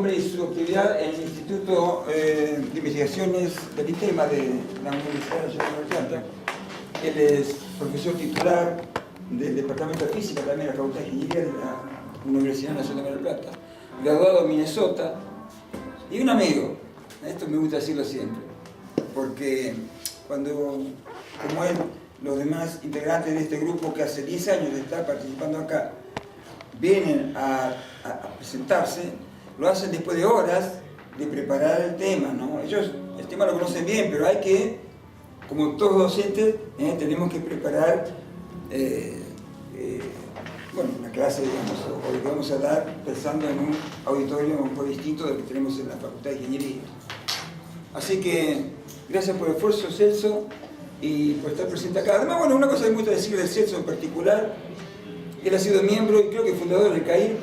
nombre y su actividad en el Instituto de Investigaciones del ITEMA de la Universidad Nacional de La Plata. Él es profesor titular del Departamento de Física, también de la Facultad de Ingeniería de la Universidad Nacional de La Plata, graduado en Minnesota, y un amigo. Esto me gusta decirlo siempre, porque cuando, como él, los demás integrantes de este grupo que hace 10 años de estar participando acá, vienen a presentarse, lo hacen después de horas de preparar el tema, ¿no? Ellos el tema lo conocen bien, pero hay que, como todos docentes, tenemos que preparar bueno, una clase, digamos, o lo que vamos a dar pensando en un auditorio un poco distinto del que tenemos en la Facultad de Ingeniería. Así que, gracias por el esfuerzo, Celso, y por estar presente acá. Además, bueno, una cosa que me gusta decir del Celso en particular, él ha sido miembro y creo que fundador del CAIR.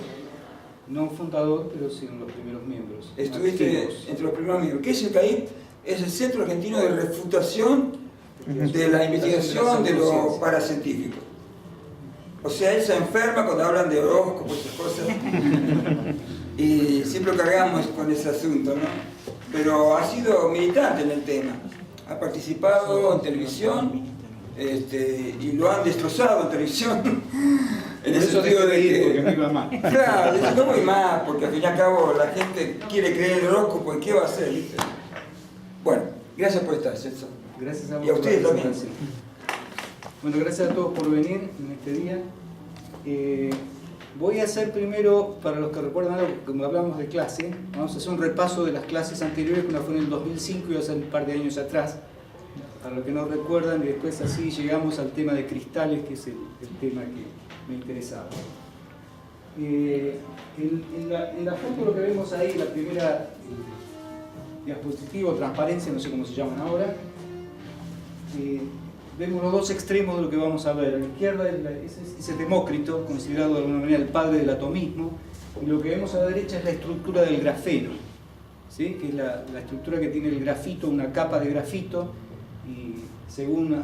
No fundador, pero sí en los primeros miembros. Estuviste activos entre los primeros miembros. ¿Qué es el CAIR? Es el Centro Argentino de Refutación de la Investigación de lo Paracientífico. O sea, él se enferma cuando hablan de horóscopos y esas cosas. Y siempre lo cargamos con ese asunto, ¿no? Pero ha sido militante en el tema. Ha participado en televisión y lo han destrozado en televisión. En el sentido de que... porque me iba mal. Claro, no voy más, porque al fin y al cabo la gente quiere creer el horóscopo y ¿qué va a hacer? ¿Viste? Bueno, gracias por estar, Celso. Gracias a vos. Y a ustedes también. Bueno, gracias a todos por venir en este día. Voy a hacer primero, para los que recuerdan algo, como hablamos de clase, vamos a hacer un repaso de las clases anteriores, que una fue en el 2005 y hace un par de años atrás, para los que no recuerdan, y después así llegamos al tema de cristales, que es el tema que me interesaba. En la foto lo que vemos ahí, la primera diapositiva o transparencia, no sé cómo se llaman ahora, vemos los dos extremos de lo que vamos a ver. A la izquierda es Demócrito, considerado de alguna manera el padre del atomismo, y lo que vemos a la derecha es la estructura del grafeno, ¿sí? Que es la estructura que tiene el grafito, una capa de grafito, y según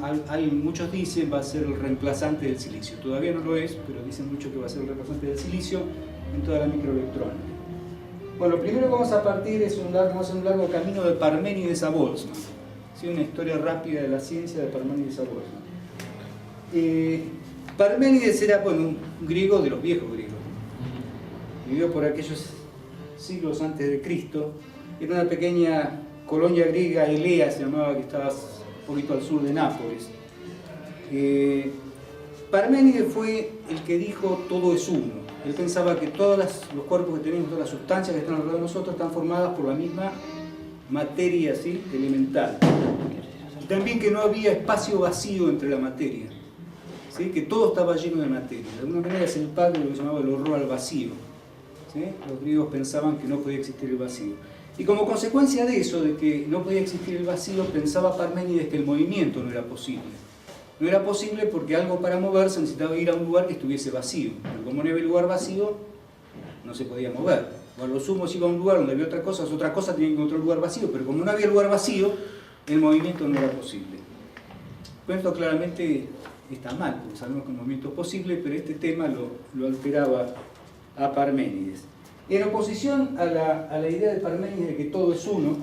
muchos dicen va a ser el reemplazante del silicio. Todavía no lo es, pero dicen mucho que va a ser el reemplazante del silicio en toda la microelectrónica. Bueno, lo primero que vamos a partir es un largo camino de Parménides a Boltzmann. ¿Sí? Una historia rápida de la ciencia de Parménides a Boltzmann. Parménides era, bueno, un griego de los viejos griegos. Vivió por aquellos siglos antes de Cristo. Era una pequeña colonia griega, Elea se llamaba, que estaba un poquito al sur de Nápoles. Parménides fue el que dijo todo es uno. Él pensaba que todos los cuerpos que tenemos, todas las sustancias que están alrededor de nosotros están formadas por la misma materia, ¿sí? Elemental. Y también que no había espacio vacío entre la materia, ¿sí? Que todo estaba lleno de materia. De alguna manera es el padre de lo que se llamaba el horror al vacío, ¿sí? Los griegos pensaban que no podía existir el vacío. Y como consecuencia de eso, de que no podía existir el vacío, pensaba Parménides que el movimiento no era posible. No era posible porque algo para moverse necesitaba ir a un lugar que estuviese vacío. Pero como no había lugar vacío, no se podía mover. O a lo sumo si iba a un lugar donde había otra cosa tenía que encontrar un lugar vacío. Pero como no había lugar vacío, el movimiento no era posible. Pues esto claramente está mal, porque sabemos que el movimiento es posible, pero este tema lo alteraba a Parménides. En oposición a la idea de Parménides de que todo es uno,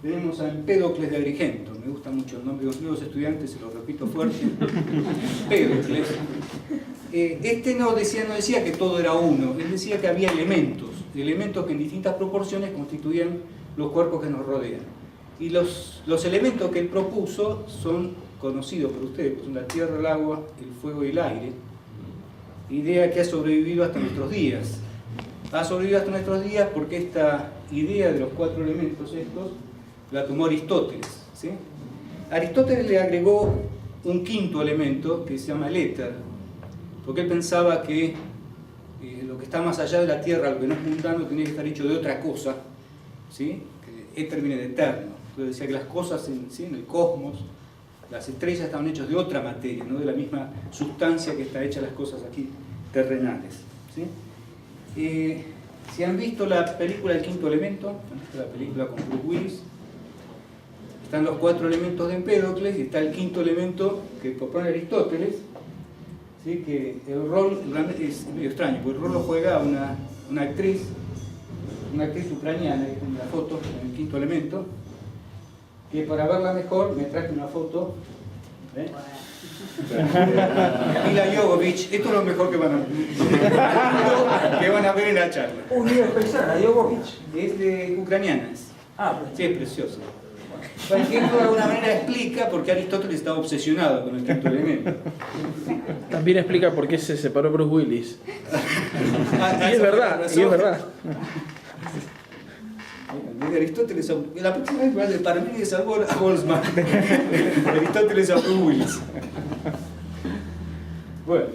tenemos a Empédocles de Agrigento. Me gusta mucho el nombre de los nuevos estudiantes, se lo repito fuerte. Empédocles. Este no decía que todo era uno, él decía que había elementos que en distintas proporciones constituían los cuerpos que nos rodean. Y los elementos que él propuso son conocidos por ustedes, son la tierra, el agua, el fuego y el aire. Idea que ha sobrevivido hasta nuestros días. Ha sobrevivido hasta nuestros días porque esta idea de los 4 elementos estos la tomó Aristóteles, ¿sí? Aristóteles le agregó un quinto elemento que se llama el éter, porque él pensaba que lo que está más allá de la tierra, lo que no es mundano, tenía que estar hecho de otra cosa, ¿sí? Que éter viene de eterno. Entonces decía que las cosas en el cosmos, las estrellas estaban hechas de otra materia, no de la misma sustancia que está hecha las cosas aquí terrenales, ¿sí? Si han visto la película El Quinto Elemento, la película con Bruce Willis, están los 4 elementos de Empédocles y está el quinto elemento que propone Aristóteles, ¿sí? Que el rol realmente es medio extraño, porque el rol lo juega una actriz una actriz ucraniana, que está en la foto, en el quinto elemento, que para verla mejor me traje una foto. ¿Eh? Mila Jovovich, esto es lo mejor que van a ver en la charla. Mira, persona, Jovovich. Es de ucraniana. Pues. Sí, es precioso. Bueno, que esto de alguna manera explica por qué Aristóteles estaba obsesionado con el quinto elemento. También explica por qué se separó Bruce Willis. Y es verdad, y es verdad. De Aristóteles a... La próxima vez va de Parménides a Boltzmann. De Aristóteles a Bruce Willis. Bueno.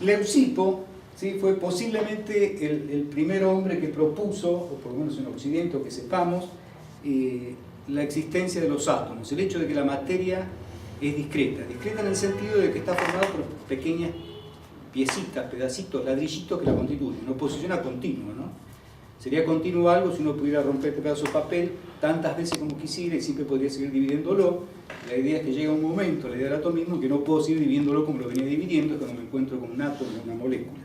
Leucipo, ¿sí?, fue posiblemente el primer hombre que propuso, o por lo menos en Occidente, o que sepamos, la existencia de los átomos, el hecho de que la materia es discreta en el sentido de que está formada por pequeñas piecitas, pedacitos, ladrillitos que la constituyen, una oposición a continua, ¿no? Sería continuo algo si uno pudiera romper este pedazo de papel tantas veces como quisiera y siempre podría seguir dividiéndolo. La idea es que llega un momento, la idea del atomismo, que no puedo seguir dividiéndolo como lo venía dividiendo, es cuando me encuentro con un átomo, una molécula.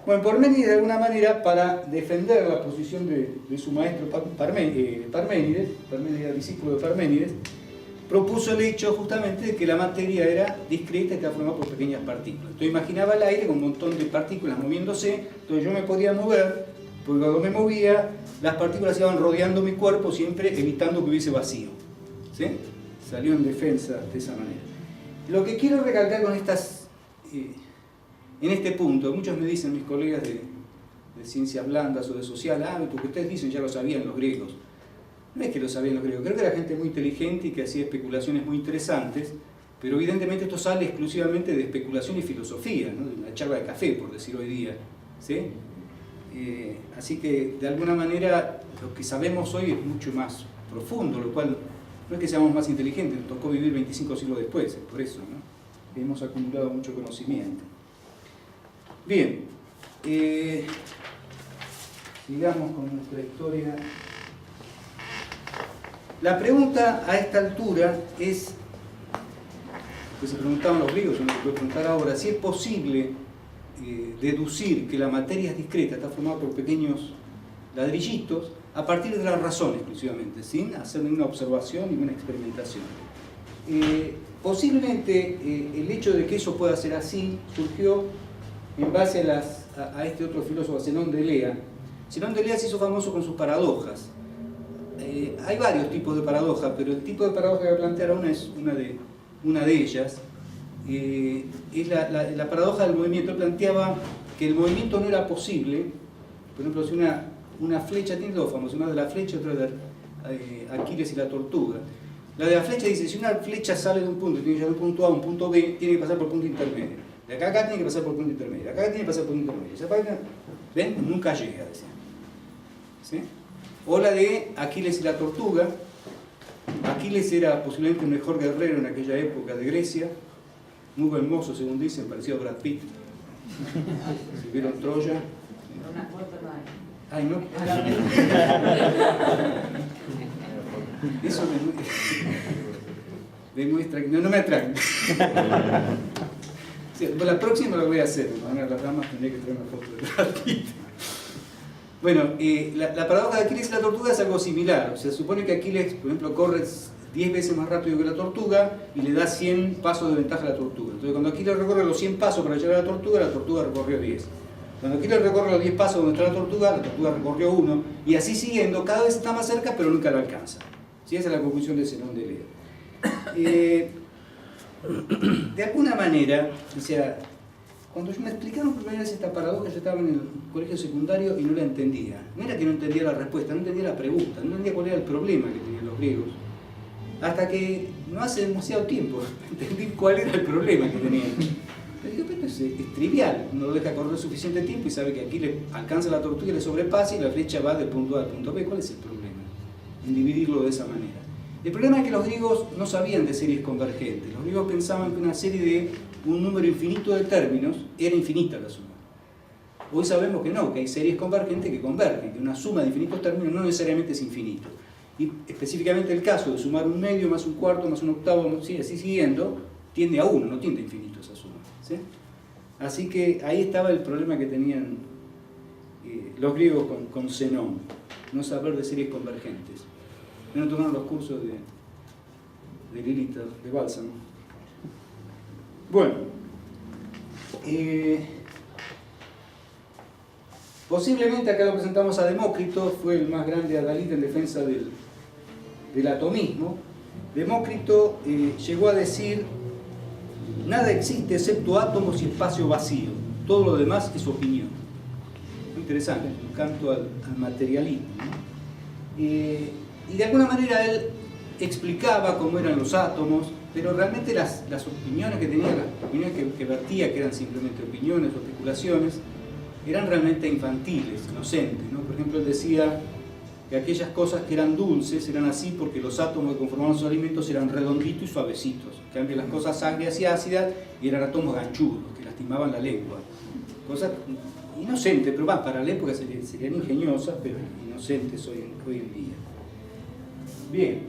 Bueno, Parménides, de alguna manera, para defender la posición de su maestro Parménides, era discípulo de Parménides, propuso el hecho justamente de que la materia era discreta y estaba formada por pequeñas partículas. Entonces imaginaba el aire con un montón de partículas moviéndose, entonces yo me podía mover, porque cuando me movía, las partículas iban rodeando mi cuerpo, siempre evitando que hubiese vacío. ¿Sí? Salió en defensa de esa manera. Lo que quiero recalcar con estas... en este punto, muchos me dicen, mis colegas de ciencias blandas o de social, lo que ustedes dicen ya lo sabían los griegos. No es que lo sabían los griegos, creo que era gente muy inteligente y que hacía especulaciones muy interesantes, pero evidentemente esto sale exclusivamente de especulación y filosofía, ¿no?, de una charla de café, por decir hoy día. ¿Sí? Así que, de alguna manera, lo que sabemos hoy es mucho más profundo, lo cual no es que seamos más inteligentes, nos tocó vivir 25 siglos después, es por eso, ¿no? Hemos acumulado mucho conocimiento. Bien, sigamos con nuestra historia. La pregunta a esta altura es, que se preguntaban los griegos, yo me lo voy a preguntar ahora, si es posible deducir que la materia es discreta, está formada por pequeños ladrillitos, a partir de la razón exclusivamente, sin hacer ninguna observación y ninguna experimentación. Posiblemente el hecho de que eso pueda ser así surgió en base a este otro filósofo, Zenón de Elea. Zenón de Elea se hizo famoso con sus paradojas. Hay varios tipos de paradojas, pero el tipo de paradoja que voy a plantear ahora es una de ellas. Es la paradoja del movimiento. Él planteaba que el movimiento no era posible. Por ejemplo, si una flecha, tiene dos formas, una de la flecha y otra de Aquiles y la tortuga. La de la flecha dice, si una flecha sale de un punto y tiene que llegar de un punto A a un punto B, tiene que pasar por punto intermedio. De acá a acá tiene que pasar por punto intermedio, de acá tiene que pasar por punto intermedio. ¿Ven? Nunca llega, decía. ¿Sí? O la de Aquiles y la tortuga. Aquiles era posiblemente el mejor guerrero en aquella época de Grecia, muy buen mozo según dicen, parecido a Brad Pitt. Si vieron Troya. Ay, no. Eso me muestra que no me atrae. Sí, la próxima lo voy a hacer, las damas tendré que traer una foto de Brad Pitt. Bueno, la paradoja de Aquiles y la tortuga es algo similar. O sea, se supone que Aquiles, por ejemplo, corre 10 veces más rápido que la tortuga y le da 100 pasos de ventaja a la tortuga. Entonces, cuando Aquiles recorre los 100 pasos para llegar a la tortuga recorrió 10. Cuando Aquiles recorre los 10 pasos donde está la tortuga recorrió 1. Y así siguiendo, cada vez está más cerca, pero nunca lo alcanza. ¿Sí? Esa es la conclusión de Zenón de Elea. De alguna manera, o sea, cuando me explicaron por primera vez esta paradoja, yo estaba en el colegio secundario y no la entendía. No era que no entendía la respuesta, no entendía la pregunta, no entendía cuál era el problema que tenían los griegos. Hasta que no hace demasiado tiempo entendí cuál era el problema que tenían. Pero digo, pero es trivial, uno lo deja correr suficiente tiempo y sabe que aquí le alcanza la tortuga y le sobrepasa y la flecha va del punto A al punto B. ¿Cuál es el problema en dividirlo de esa manera? El problema es que los griegos no sabían de series convergentes. Los griegos pensaban que una serie de un número infinito de términos era infinita la suma. Hoy sabemos que no, que hay series convergentes que convergen, que una suma de infinitos términos no necesariamente es infinito. Y específicamente el caso de sumar un medio más un cuarto más un octavo, así siguiendo, tiende a 1, no tiende a infinito esa suma. ¿Sí? Así que ahí estaba el problema que tenían los griegos con Zenón, no saber de series convergentes. ¿No tomaron los cursos de Lilith de Bálsamo? Bueno, posiblemente acá lo presentamos a Demócrito, fue el más grande adalid en defensa del atomismo. Demócrito llegó a decir: nada existe excepto átomos y espacio vacío, todo lo demás es opinión. Muy interesante, un canto al materialismo, ¿no? Y de alguna manera él explicaba cómo eran los átomos, pero realmente las opiniones que tenía, las opiniones que vertía, que eran simplemente opiniones o especulaciones, eran realmente infantiles, inocentes, ¿no? Por ejemplo, él decía que aquellas cosas que eran dulces eran así porque los átomos que conformaban sus alimentos eran redonditos y suavecitos. En cambio, las cosas agrias y ácidas eran átomos ganchudos, que lastimaban la lengua. Cosas inocentes, pero para la época serían ingeniosas, pero inocentes hoy en día. Bien.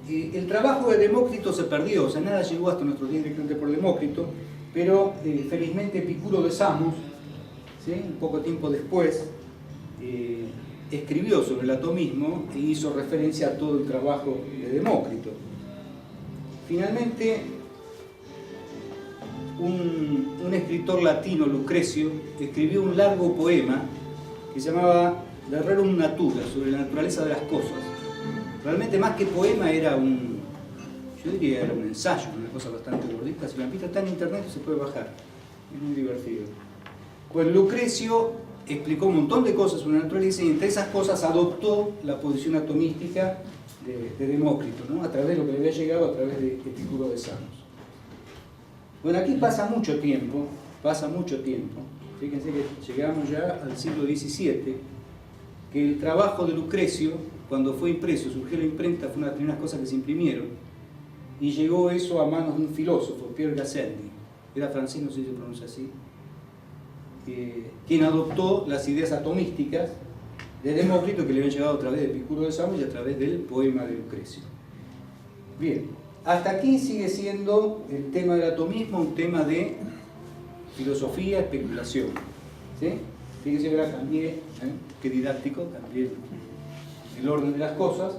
El trabajo de Demócrito se perdió, o sea, nada llegó hasta nuestros días directamente por Demócrito, pero felizmente Epicuro de Samos, ¿sí?, un poco tiempo después, escribió sobre el atomismo e hizo referencia a todo el trabajo de Demócrito. Finalmente, un escritor latino, Lucrecio, escribió un largo poema que se llamaba De Rerum Natura, sobre la naturaleza de las cosas. Realmente más que poema era yo diría era un ensayo, una cosa bastante gordita. Si la han visto está en internet se puede bajar, es muy divertido. Pues Lucrecio explicó un montón de cosas sobre la naturaleza y entre esas cosas adoptó la posición atomística de Demócrito, ¿no?, a través de lo que le había llegado a través de Epicuro de Samos. Bueno, aquí pasa mucho tiempo, fíjense que llegamos ya al siglo XVII, que el trabajo de Lucrecio, cuando fue impreso, surgió la imprenta, fue una de las primeras cosas que se imprimieron, y llegó eso a manos de un filósofo, Pierre Gassendi, era francés, no sé si se pronuncia así, quien adoptó las ideas atomísticas de Demócrito que le habían llegado a través de Epicuro de Samos y a través del poema de Lucrecio. Bien, hasta aquí sigue siendo el tema del atomismo un tema de filosofía, especulación, ¿sí? Fíjense que ahora cambié, qué didáctico, cambié el orden de las cosas.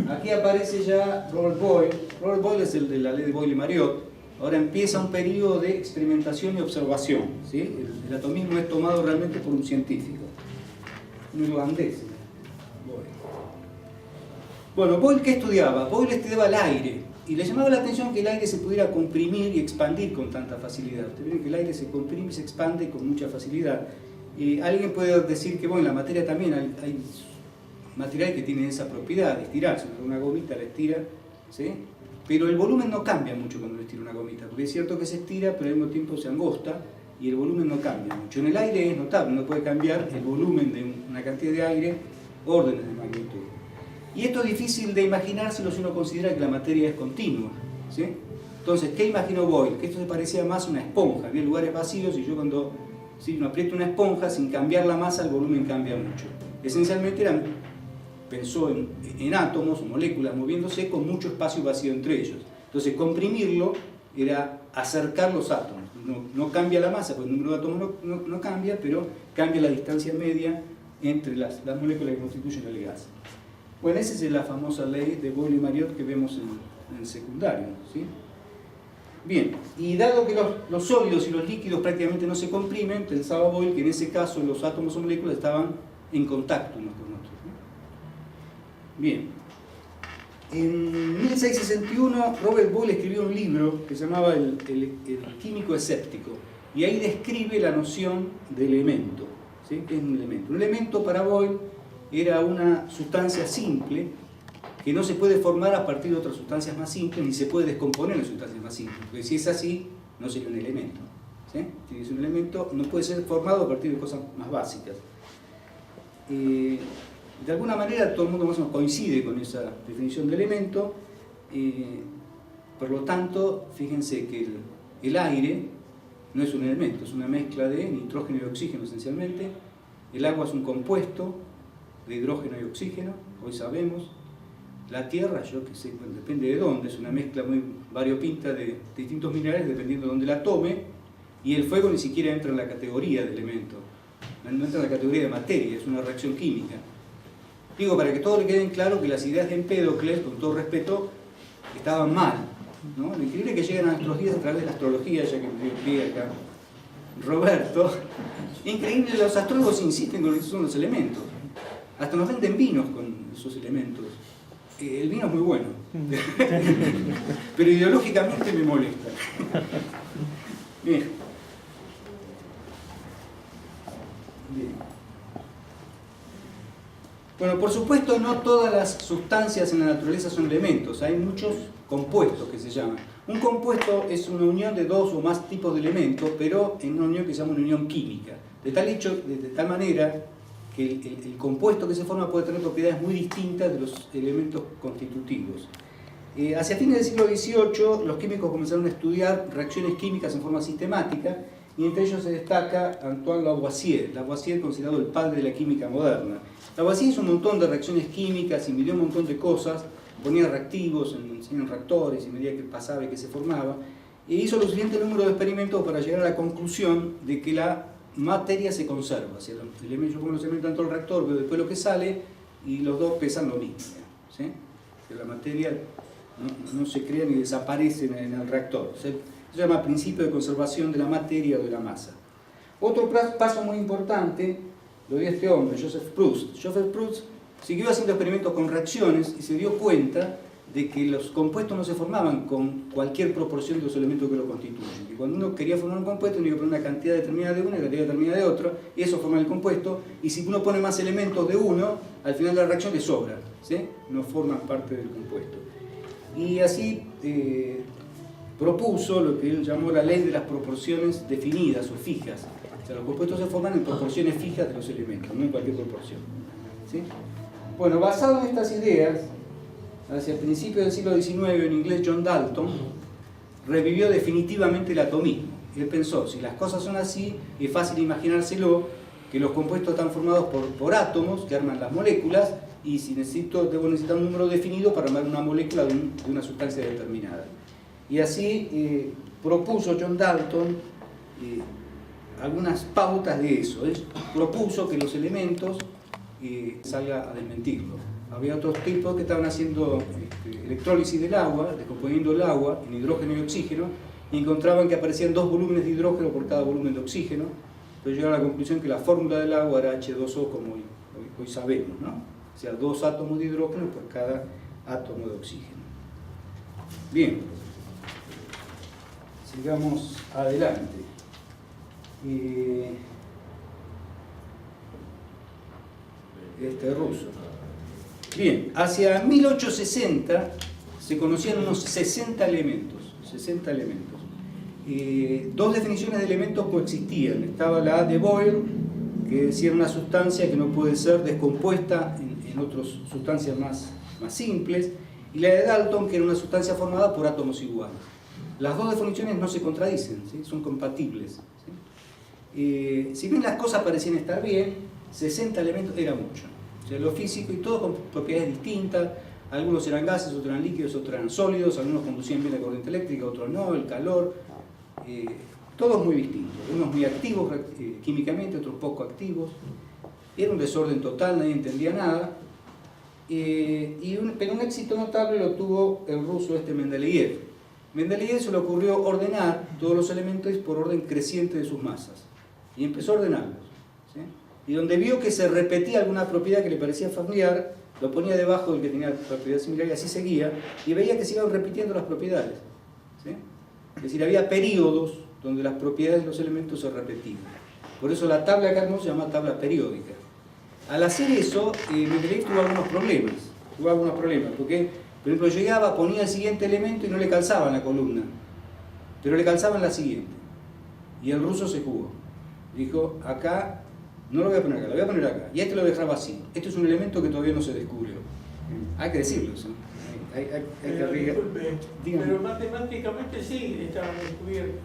Aquí aparece ya Robert Boyle. Robert Boyle es el de la ley de Boyle-Mariotte. Ahora empieza un periodo de experimentación y observación, ¿sí? El atomismo es tomado realmente por un científico, un irlandés, Boyle. Bueno, ¿Boyle qué estudiaba? Boyle estudiaba el aire y le llamaba la atención que el aire se pudiera comprimir y expandir con tanta facilidad. Ustedes ven que el aire se comprime y se expande con mucha facilidad. Alguien puede decir que, bueno, en la materia también hay materiales que tienen esa propiedad de estirarse. Una gomita la estira, ¿sí?, pero el volumen no cambia mucho cuando le estira una gomita, porque es cierto que se estira, pero al mismo tiempo se angosta y el volumen no cambia mucho. En el aire es notable, uno puede cambiar el volumen de una cantidad de aire, órdenes de magnitud. Y esto es difícil de imaginárselo si uno considera que la materia es continua, ¿sí? Entonces, ¿qué imaginó Boyle? Que esto se parecía más a una esponja, había lugares vacíos y yo cuando uno aprieta una esponja, sin cambiar la masa, el volumen cambia mucho. Esencialmente pensó en átomos o moléculas moviéndose con mucho espacio vacío entre ellos. Entonces, comprimirlo era acercar los átomos. No cambia la masa, porque el número de átomos no cambia, pero cambia la distancia media entre las moléculas que constituyen el gas. Bueno, esa es la famosa ley de Boyle-Mariotte que vemos en el secundario, ¿sí? Bien, y dado que los sólidos y los líquidos prácticamente no se comprimen, pensaba Boyle que en ese caso los átomos o moléculas estaban en contacto unos con otros, ¿no? Bien, en 1661 Robert Boyle escribió un libro que se llamaba el químico escéptico y ahí describe la noción de elemento, ¿sí? ¿Qué es un elemento? Un elemento para Boyle era una sustancia simple que no se puede formar a partir de otras sustancias más simples ni se puede descomponer en sustancias más simples, porque si es así no sería un elemento, ¿sí? Si es un elemento no puede ser formado a partir de cosas más básicas. De alguna manera todo el mundo más o menos coincide con esa definición de elemento, por lo tanto, fíjense que el aire no es un elemento, es una mezcla de nitrógeno y oxígeno esencialmente. El agua es un compuesto de hidrógeno y oxígeno, hoy sabemos. La tierra, yo que sé, bueno, depende de dónde, es una mezcla muy variopinta de distintos minerales dependiendo de dónde la tome. Y el fuego ni siquiera entra en la categoría de elemento, no entra en la categoría de materia, es una reacción química. Digo, para que todo le quede claro que las ideas de Empédocles, con todo respeto, estaban mal, ¿no? Lo increíble es que llegan a nuestros días a través de la astrología, ya que me dio pie acá Roberto. Increíble, los astrólogos insisten con que esos son los elementos. Hasta nos venden vinos con esos elementos. El vino es muy bueno, pero ideológicamente me molesta. Bien. Bien. Bueno, por supuesto no todas las sustancias en la naturaleza son elementos, hay muchos compuestos que se llaman. Un compuesto es una unión de dos o más tipos de elementos, pero en una unión que se llama una unión química. De tal manera que el compuesto que se forma puede tener propiedades muy distintas de los elementos constitutivos. Hacia fines del siglo XVIII los químicos comenzaron a estudiar reacciones químicas en forma sistemática, y entre ellos se destaca Antoine Lavoisier. Lavoisier, considerado el padre de la química moderna. Lavoisier hizo un montón de reacciones químicas y midió un montón de cosas, ponía reactivos en reactores y medía que pasaba y que se formaba, e hizo lo suficiente número de experimentos para llegar a la conclusión de que la materia se conserva. O sea, yo pongo los elementos dentro del reactor, veo después lo que sale y los dos pesan lo mismo, ¿sí? Que la materia no se crea ni desaparece en el reactor. O sea, se llama principio de conservación de la materia o de la masa. Otro paso muy importante lo dio este hombre, Joseph Proust. Joseph Proust siguió haciendo experimentos con reacciones y se dio cuenta de que los compuestos no se formaban con cualquier proporción de los elementos que los constituyen. Que cuando uno quería formar un compuesto, tenía que poner una cantidad determinada de uno y una cantidad determinada de otro, y eso forma el compuesto, y si uno pone más elementos de uno, al final de la reacción le sobra, ¿sí? No forman parte del compuesto. Y así propuso lo que él llamó la ley de las proporciones definidas o fijas. O sea, los compuestos se forman en proporciones fijas de los elementos, no en cualquier proporción, ¿sí? Bueno, basado en estas ideas, hacia el principio del siglo XIX, en inglés John Dalton revivió definitivamente el atomismo. Él pensó, si las cosas son así, es fácil imaginárselo, que los compuestos están formados por átomos que arman las moléculas, y si debo necesitar un número definido para armar una molécula de una sustancia determinada. Y así propuso John Dalton algunas pautas de eso. Él propuso que los elementos salga a desmentirlo. Había otros tipos que estaban haciendo electrólisis del agua, descomponiendo el agua en hidrógeno y oxígeno, y encontraban que aparecían 2 volúmenes de hidrógeno por cada volumen de oxígeno, pero llegaron a la conclusión que la fórmula del agua era H2O, como hoy sabemos, ¿no? O sea, 2 átomos de hidrógeno por cada átomo de oxígeno. Bien, sigamos adelante. Ruso. Bien, hacia 1860 se conocían unos 60 elementos. 60 elementos. 2 definiciones de elementos coexistían. Estaba la de Boyle, que decía una sustancia que no puede ser descompuesta en otras sustancias más simples, y la de Dalton, que era una sustancia formada por átomos iguales. Las 2 definiciones no se contradicen, ¿sí? Son compatibles, ¿sí? Si bien las cosas parecían estar bien, 60 elementos era mucho. O sea, lo físico y todo con propiedades distintas. Algunos eran gases, otros eran líquidos, otros eran sólidos, algunos conducían bien la corriente eléctrica, otros no, el calor. Todos muy distintos, unos muy activos químicamente, otros poco activos. Era un desorden total, nadie entendía nada. Pero un éxito notable lo tuvo el ruso Mendeleev. Mendeleev se le ocurrió ordenar todos los elementos por orden creciente de sus masas. Y empezó a ordenarlos, ¿sí? Y donde vio que se repetía alguna propiedad que le parecía familiar, lo ponía debajo del que tenía propiedad similar y así seguía, y veía que se iban repitiendo las propiedades, ¿sí? Es decir, había periodos donde las propiedades de los elementos se repetían. Por eso la tabla de Carnot se llama tabla periódica. Al hacer eso, Mendeleev tuvo algunos problemas, porque, por ejemplo, llegaba, ponía el siguiente elemento y no le calzaba en la columna, pero le calzaba en la siguiente. Y el ruso se jugó. Dijo, acá no lo voy a poner acá, lo voy a poner acá. Y este lo dejaba así. Este es un elemento que todavía no se descubrió. Hay que decirlo eso. Hay que arriesgar. Pero matemáticamente sí estaban descubiertos.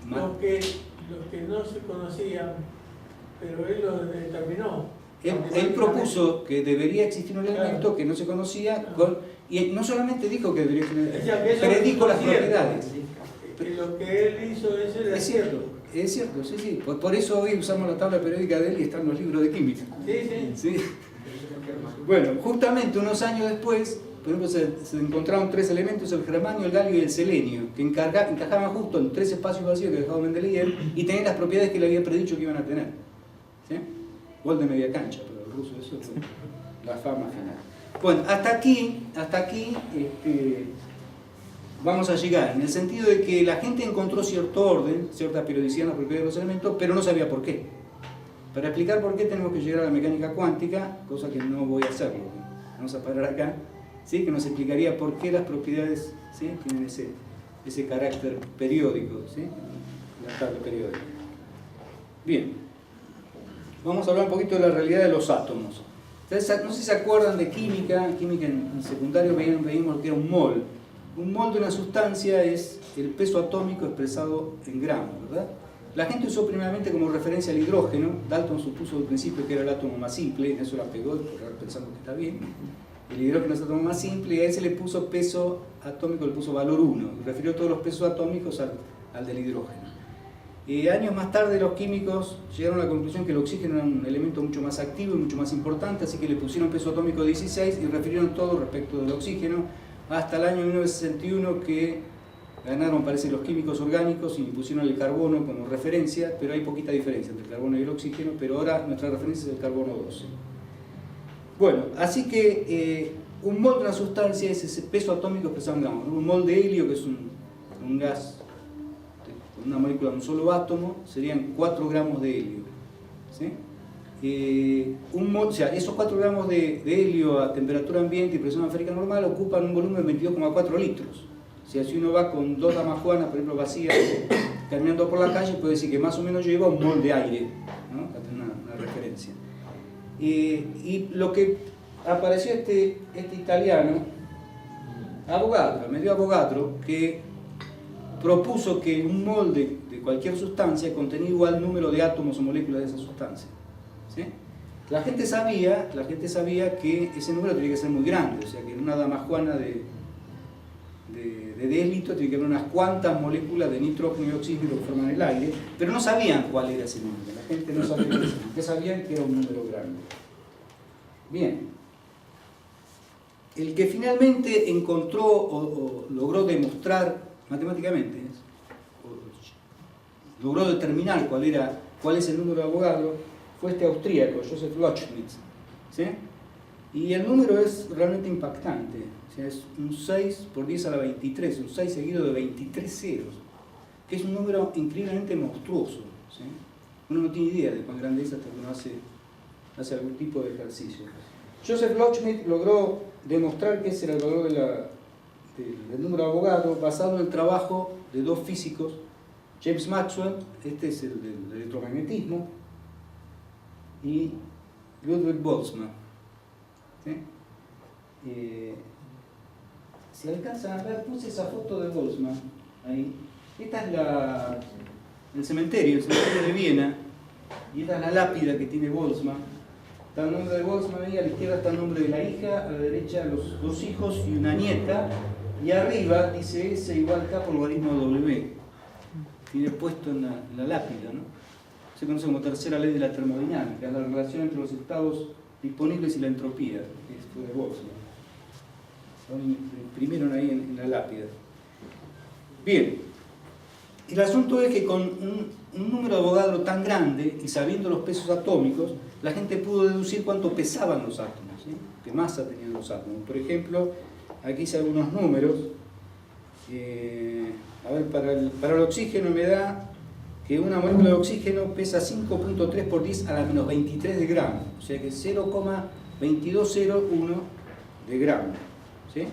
Los que no se conocían, pero él lo determinó. Él propuso que debería existir un elemento que no se conocía, y no solamente dijo que debería existir, predijo las propiedades. que lo que él hizo eso era Es cierto, sí, sí. Por eso hoy usamos la tabla periódica de él y están los libros de química. Sí. ¿Sí? Bueno, justamente unos años después, por ejemplo, se encontraron 3 elementos, el germanio, el galio y el selenio, que encajaban justo en 3 espacios vacíos que dejaba Mendeleev y tenían las propiedades que le había predicho que iban a tener. ¿Sí? Gol de media cancha, pero el ruso eso fue la fama final. Bueno, hasta aquí vamos a llegar, en el sentido de que la gente encontró cierto orden, cierta periodicidad en las propiedades de los elementos, pero no sabía por qué. Para explicar por qué tenemos que llegar a la mecánica cuántica, cosa que no voy a hacerlo. Vamos a parar acá, ¿sí? Que nos explicaría por qué las propiedades, ¿sí? Tienen ese carácter periódico, ¿sí? La tabla periódica. Bien, vamos a hablar un poquito de la realidad de los átomos. Entonces, no sé si se acuerdan de química en secundario veíamos lo que era un mol. Un mol de una sustancia es el peso atómico expresado en gramos, ¿verdad? La gente usó primeramente como referencia al hidrógeno. Dalton supuso al principio que era el átomo más simple, en eso la pegó, pensando que está bien. El hidrógeno es el átomo más simple y a ese le puso peso atómico, le puso valor 1. Refirió todos los pesos atómicos al del hidrógeno. Años más tarde los químicos llegaron a la conclusión que el oxígeno era un elemento mucho más activo y mucho más importante, así que le pusieron peso atómico 16 y refirieron todo respecto del oxígeno, hasta el año 1961 que ganaron, parece, los químicos orgánicos y pusieron el carbono como referencia, pero hay poquita diferencia entre el carbono y el oxígeno, pero ahora nuestra referencia es el carbono 12. Bueno, así que un mol de una sustancia es ese peso atómico expresado en gramos. Un mol de helio, que es un gas con una molécula de un solo átomo, serían 4 gramos de helio. ¿Sí? O sea, esos 4 gramos de helio a temperatura ambiente y presión atmosférica normal ocupan un volumen de 22,4 litros. Si así uno va con 2 damajuanas, por ejemplo, vacías, caminando por la calle, puede decir que más o menos lleva un mol de aire, ¿no? Para tener una referencia. Y lo que apareció este italiano, medio Avogadro, que propuso que un mol de cualquier sustancia contenía igual número de átomos o moléculas de esa sustancia. ¿Sí? La gente sabía que ese número tenía que ser muy grande, o sea que en una damajuana de 10 litros tiene que haber unas cuantas moléculas de nitrógeno y oxígeno que forman el aire, pero no sabían cuál era ese número, la gente no sabía ese número, que sabían que era un número grande. Bien, el que finalmente encontró o logró demostrar matemáticamente, logró determinar cuál es el número de Avogadro, fue este austríaco, Joseph Loschmidt, ¿sí? Y el número es realmente impactante, o sea, es un 6 por 10 a la 23, un 6 seguido de 23 ceros, que es un número increíblemente monstruoso, ¿sí? Uno no tiene idea de cuán grande es hasta que uno hace algún tipo de ejercicio. Joseph Loschmidt logró demostrar que ese era el valor del número de Avogadro basado en el trabajo de 2 físicos, James Maxwell, este es el del electromagnetismo, y Ludwig Boltzmann. ¿Sí? Si alcanzan a ver, puse esa foto de Boltzmann ahí. Esta es el cementerio de Viena, y esta es la lápida que tiene Boltzmann. Está el nombre de Boltzmann ahí, a la izquierda está el nombre de la hija, a la derecha los 2 hijos y una nieta, y arriba dice S igual K por logaritmo W. Tiene puesto en la lápida, ¿no? Se conoce como tercera ley de la termodinámica, es la relación entre los estados disponibles y la entropía, que fue de Boltzmann. Lo imprimieron ahí en la lápida. Bien, el asunto es que con un número de Avogadro tan grande y sabiendo los pesos atómicos, la gente pudo deducir cuánto pesaban los átomos, ¿sí? Qué masa tenían los átomos. Por ejemplo, aquí hice algunos números. A ver, para el oxígeno me da que una molécula de oxígeno pesa 5.3 por 10 a la menos 23 de gramo, o sea que 0,2201 de gramo, ¿sí?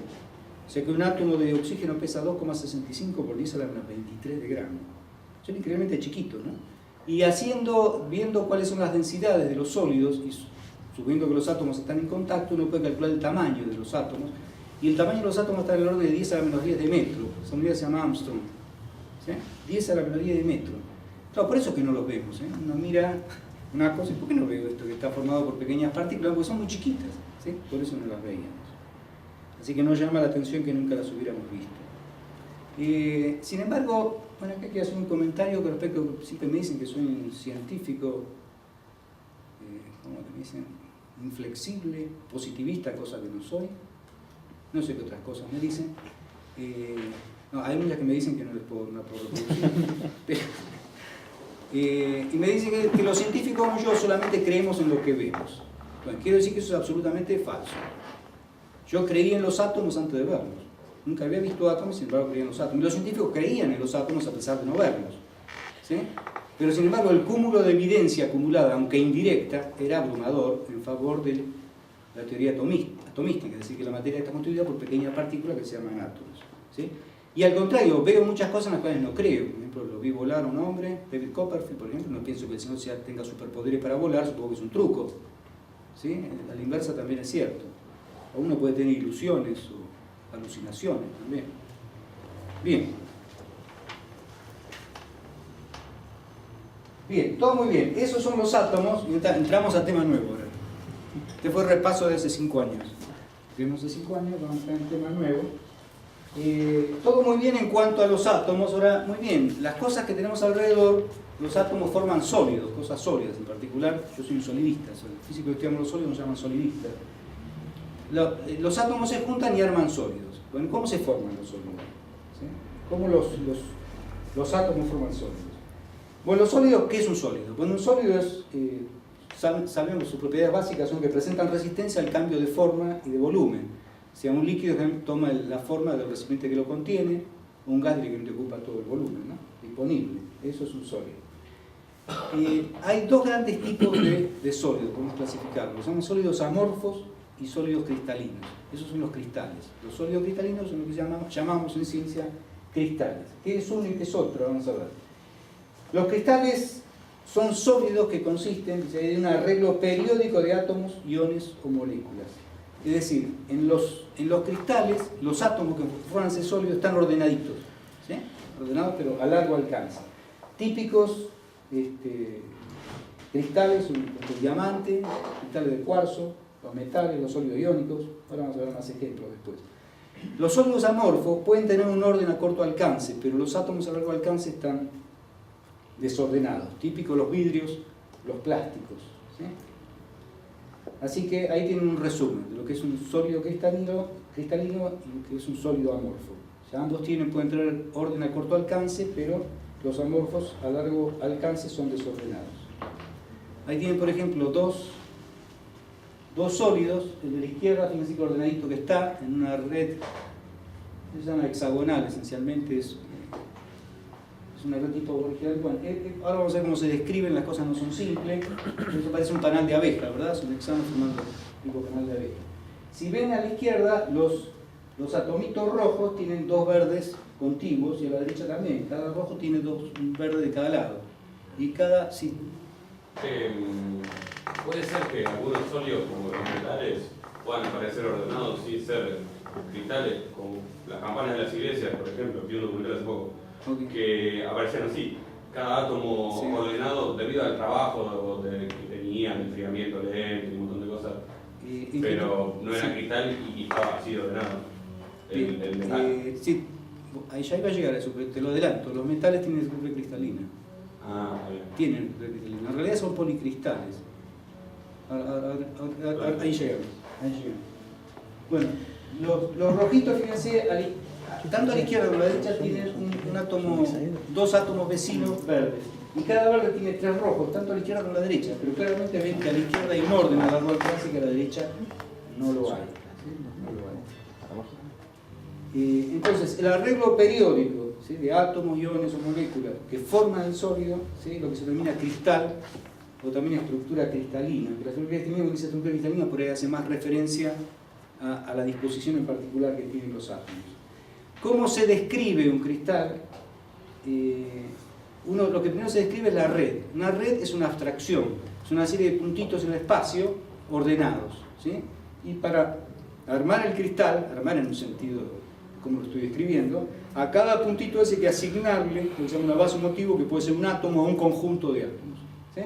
O sea que un átomo de oxígeno pesa 2,65 por 10 a la menos 23 de gramo. Son increíblemente chiquitos, ¿no? Y viendo cuáles son las densidades de los sólidos, y subiendo que los átomos están en contacto, uno puede calcular el tamaño de los átomos, y el tamaño de los átomos está en el orden de 10 a la menos 10 de metro. Esa unidad se llama Armstrong, ¿sí? 10 a la menos 10 de metro. Claro, por eso que no los vemos, ¿eh? Uno mira una cosa y ¿por qué no veo esto que está formado por pequeñas partículas? Porque son muy chiquitas, ¿sí? Por eso no las veíamos. Así que nos llama la atención que nunca las hubiéramos visto. Sin embargo, bueno, acá quiero hacer un comentario con respecto a que siempre me dicen que soy un científico, ¿cómo me dicen? Inflexible, positivista, cosa que no soy. No sé qué otras cosas me dicen. No, hay muchas que me dicen que no les puedo reproducir. Y me dicen que los científicos como yo solamente creemos en lo que vemos. Bueno, quiero decir que eso es absolutamente falso. Yo creí en los átomos antes de verlos. Nunca había visto átomos, sin embargo creía en los átomos. Y los científicos creían en los átomos a pesar de no verlos. ¿Sí? Pero sin embargo el cúmulo de evidencia acumulada, aunque indirecta, era abrumador en favor de la teoría atomística, es decir, que la materia está constituida por pequeñas partículas que se llaman átomos. ¿Sí? Y al contrario, veo muchas cosas en las cuales no creo. Por ejemplo, lo vi volar a un hombre, David Copperfield, por ejemplo, no pienso que el señor tenga superpoderes para volar, supongo que es un truco. ¿Sí? A la inversa también es cierto. O uno puede tener ilusiones o alucinaciones también. Bien. Bien, todo muy bien. Esos son los átomos. Y entramos a tema nuevo ahora. Este fue el repaso de hace 5 años. Vimos hace 5 años, vamos a entrar en tema nuevo. Todo muy bien en cuanto a los átomos. Ahora, muy bien, las cosas que tenemos alrededor, los átomos forman sólidos, cosas sólidas. En particular, yo soy un solidista. Los físicos que estudiamos los sólidos nos llaman solidistas. Los átomos se juntan y arman sólidos. Bueno, ¿cómo se forman los sólidos? ¿Sí? ¿Cómo los átomos forman sólidos? Bueno, los sólidos, ¿qué es un sólido? Bueno, un sólido es, sabemos, sus propiedades básicas son que presentan resistencia al cambio de forma y de volumen. O sea, un líquido toma la forma del recipiente que lo contiene, o un gas que ocupa todo el volumen, ¿no? Disponible. Eso es un sólido. Hay dos grandes tipos de sólidos, podemos clasificarlos. Son sólidos amorfos y sólidos cristalinos. Esos son los cristales. Los sólidos cristalinos son lo que llamamos en ciencia cristales. ¿Qué es uno y qué es otro? Vamos a ver. Los cristales son sólidos que consisten en un arreglo periódico de átomos, iones o moléculas. Es decir, en los cristales, los átomos que forman ese sólido están ordenaditos, ¿sí? Ordenados pero a largo alcance. Típicos cristales son los diamantes, cristales de cuarzo, los metales, los sólidos iónicos. Ahora vamos a ver más ejemplos después. Los sólidos amorfos pueden tener un orden a corto alcance, pero los átomos a largo alcance están desordenados. Típicos los vidrios, los plásticos. ¿Sí? Así que ahí tienen un resumen de lo que es un sólido cristalino y lo que es un sólido amorfo. O sea, ambos pueden tener orden a corto alcance, pero los amorfos a largo alcance son desordenados. Ahí tienen, por ejemplo, dos sólidos. El de la izquierda, fíjense que ordenadito que está en una red, se llama hexagonal, esencialmente es una red tipo original. Bueno, ahora vamos a ver cómo se describen, las cosas no son simples. Esto parece un panal de abeja, ¿verdad? Es un hexágono formando tipo panal de abeja. Si ven a la izquierda, los atomitos rojos tienen dos verdes contiguos y a la derecha también. Cada rojo tiene un verde de cada lado. Y cada... Sí. Puede ser que algunos sólidos como los metales puedan parecer ordenados sin ser cristales, como las campanas de las iglesias, por ejemplo, vi un documental hace poco, okay, que aparecían así, cada átomo sí, ordenado debido al trabajo que tenían, enfriamiento lento y un montón de cosas, pero no era sí, cristal y estaba así ordenado. El metal. Sí, ahí ya iba a llegar a eso, pero te lo adelanto, los metales tienen estructura cristalina. Ah, bien. Tienen, en realidad son policristales. Ahí llegamos. Bueno, los rojitos, fíjense, tanto a la izquierda como a la derecha tienen un átomo, dos átomos vecinos verdes. Y cada verde tiene 3 rojos, tanto a la izquierda como a la derecha. Pero claramente ven que a la izquierda hay un orden a largo alcance y que a la derecha no lo hay. Entonces, el arreglo periódico, ¿sí?, de átomos, iones o moléculas que forman el sólido, ¿sí?, lo que se denomina cristal, o también estructura cristalina. La estructura cristalina, cuando dice estructura cristalina, por ahí hace más referencia a la disposición en particular que tienen los átomos. ¿Cómo se describe un cristal? Lo que primero se describe es la red. Una red es una abstracción, es una serie de puntitos en el espacio ordenados, ¿sí? Y para armar el cristal, armar en un sentido como lo estoy describiendo, a cada puntito ese hay que asignarle, lo que se llama una base, un motivo, que puede ser un átomo o un conjunto de átomos, ¿sí?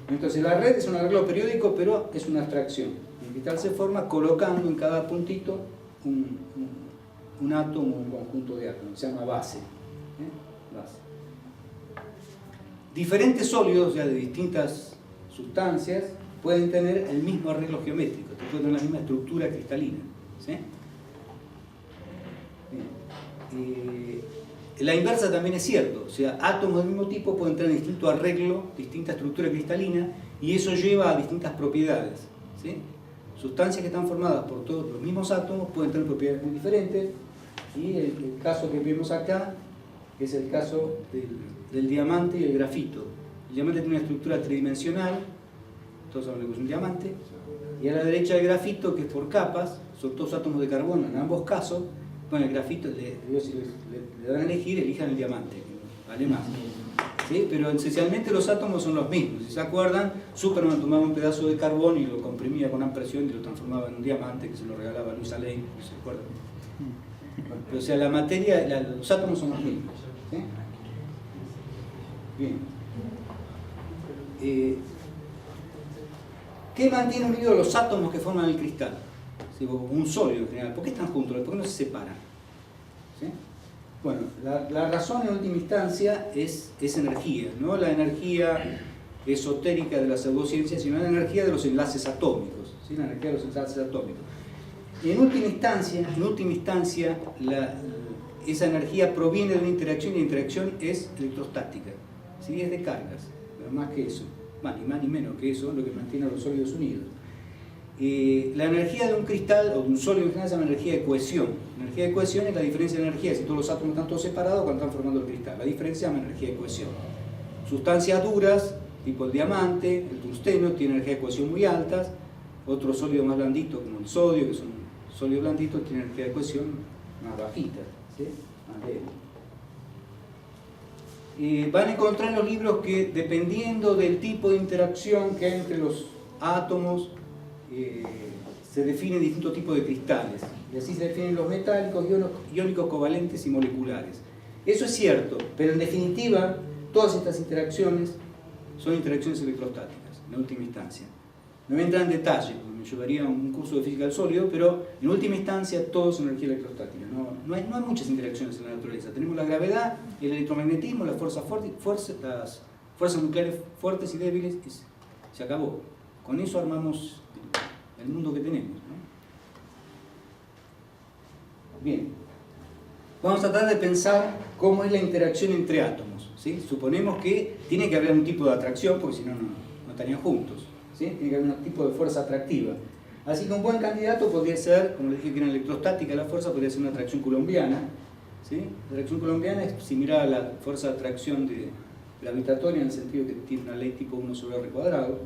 Entonces la red es un arreglo periódico, pero es una abstracción. El cristal se forma colocando en cada puntito un átomo o un conjunto de átomos, se llama base. Base. Diferentes sólidos, ya de distintas sustancias, pueden tener el mismo arreglo geométrico, pueden tener la misma estructura cristalina. ¿Sí? La inversa también es cierto, o sea, átomos del mismo tipo pueden tener distinto arreglo, distinta estructura cristalina, y eso lleva a distintas propiedades. ¿Sí? Sustancias que están formadas por todos los mismos átomos pueden tener propiedades muy diferentes, y el caso que vemos acá es el caso del diamante y el grafito. El diamante tiene una estructura tridimensional, todos saben lo que es un diamante, y a la derecha el grafito, que es por capas, son todos átomos de carbono en ambos casos. Bueno, el grafito, si le dan a elegir, elijan el diamante, que vale más. ¿Sí? Pero esencialmente los átomos son los mismos. Si se acuerdan, Superman tomaba un pedazo de carbón y lo comprimía con gran presión y lo transformaba en un diamante que se lo regalaba a Luisa Lane, ¿se acuerdan? Bueno, pero, o sea, la materia, los átomos son los mismos. ¿Sí? Bien. ¿Qué mantiene unidos los átomos que forman el cristal? ¿Sí? Un sólido en general. ¿Por qué están juntos? ¿Por qué no se separan? ¿Sí? Bueno, la razón en última instancia es energía, no la energía esotérica de la pseudociencia, sino la energía de los enlaces atómicos. ¿Sí? La energía de los enlaces atómicos. Y en última instancia esa energía proviene de una interacción, y la interacción es electrostática. ¿Sí? Es de cargas, pero más que eso, ni más ni menos que eso, lo que mantiene a los sólidos unidos. La energía de un cristal o de un sólido en general se llama energía de cohesión. La energía de cohesión es la diferencia de energía si todos los átomos están todos separados cuando están formando el cristal. La diferencia se llama energía de cohesión. Sustancias duras, tipo el diamante, el tungsteno, tienen energía de cohesión muy altas. Otros sólidos más blanditos, como el sodio, que son sólidos blanditos, tienen energía de cohesión más bajita, ¿sí? Más leve. Van a encontrar en los libros que, dependiendo del tipo de interacción que hay entre los átomos, se definen distintos tipos de cristales, y así se definen los metálicos, iónicos, covalentes y moleculares. Eso es cierto, pero en definitiva todas estas interacciones son interacciones electrostáticas, en última instancia. No voy a entrar en detalle, porque me llevaría un curso de física del sólido, pero en última instancia todo es energía electrostática. No hay muchas interacciones en la naturaleza. Tenemos la gravedad, el electromagnetismo, las fuerzas nucleares fuertes y débiles, y se acabó. Con eso armamos el mundo que tenemos, ¿no? Bien, vamos a tratar de pensar cómo es la interacción entre átomos, ¿sí? Suponemos que tiene que haber un tipo de atracción, porque si no, no estarían juntos, ¿sí? Tiene que haber un tipo de fuerza atractiva. Así que un buen candidato podría ser, como les dije que era electrostática la fuerza, podría ser una atracción coulombiana, ¿sí? La atracción coulombiana es similar a la fuerza de atracción gravitatoria, en el sentido que tiene una ley tipo 1 sobre r cuadrado.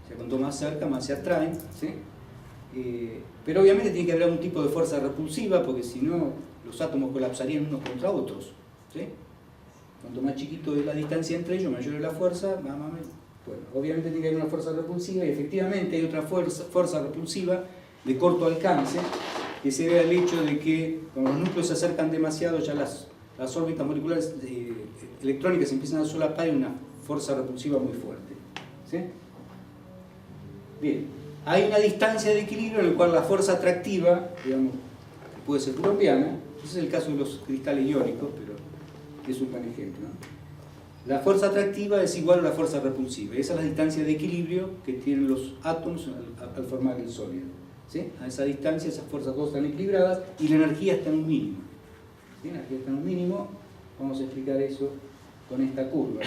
O sea, cuanto más cerca, más se atraen, ¿sí? Pero obviamente tiene que haber algún tipo de fuerza repulsiva, porque si no, los átomos colapsarían unos contra otros, ¿sí? Cuanto más chiquito es la distancia entre ellos, mayor es la fuerza, bueno, obviamente tiene que haber una fuerza repulsiva, y efectivamente hay otra fuerza repulsiva de corto alcance, que se debe al hecho de que cuando los núcleos se acercan demasiado, ya las órbitas moleculares electrónicas se empiezan a solapar, y una fuerza repulsiva muy fuerte, ¿sí? Bien, hay una distancia de equilibrio en la cual la fuerza atractiva, digamos, que puede ser coulombiana, ese es el caso de los cristales iónicos, pero es un buen ejemplo, ¿no? La fuerza atractiva es igual a la fuerza repulsiva, esa es la distancia de equilibrio que tienen los átomos al formar el sólido, ¿sí? A esa distancia esas fuerzas todas están equilibradas y la energía está en un mínimo, ¿sí? La energía está en un mínimo. Vamos a explicar eso con esta curva.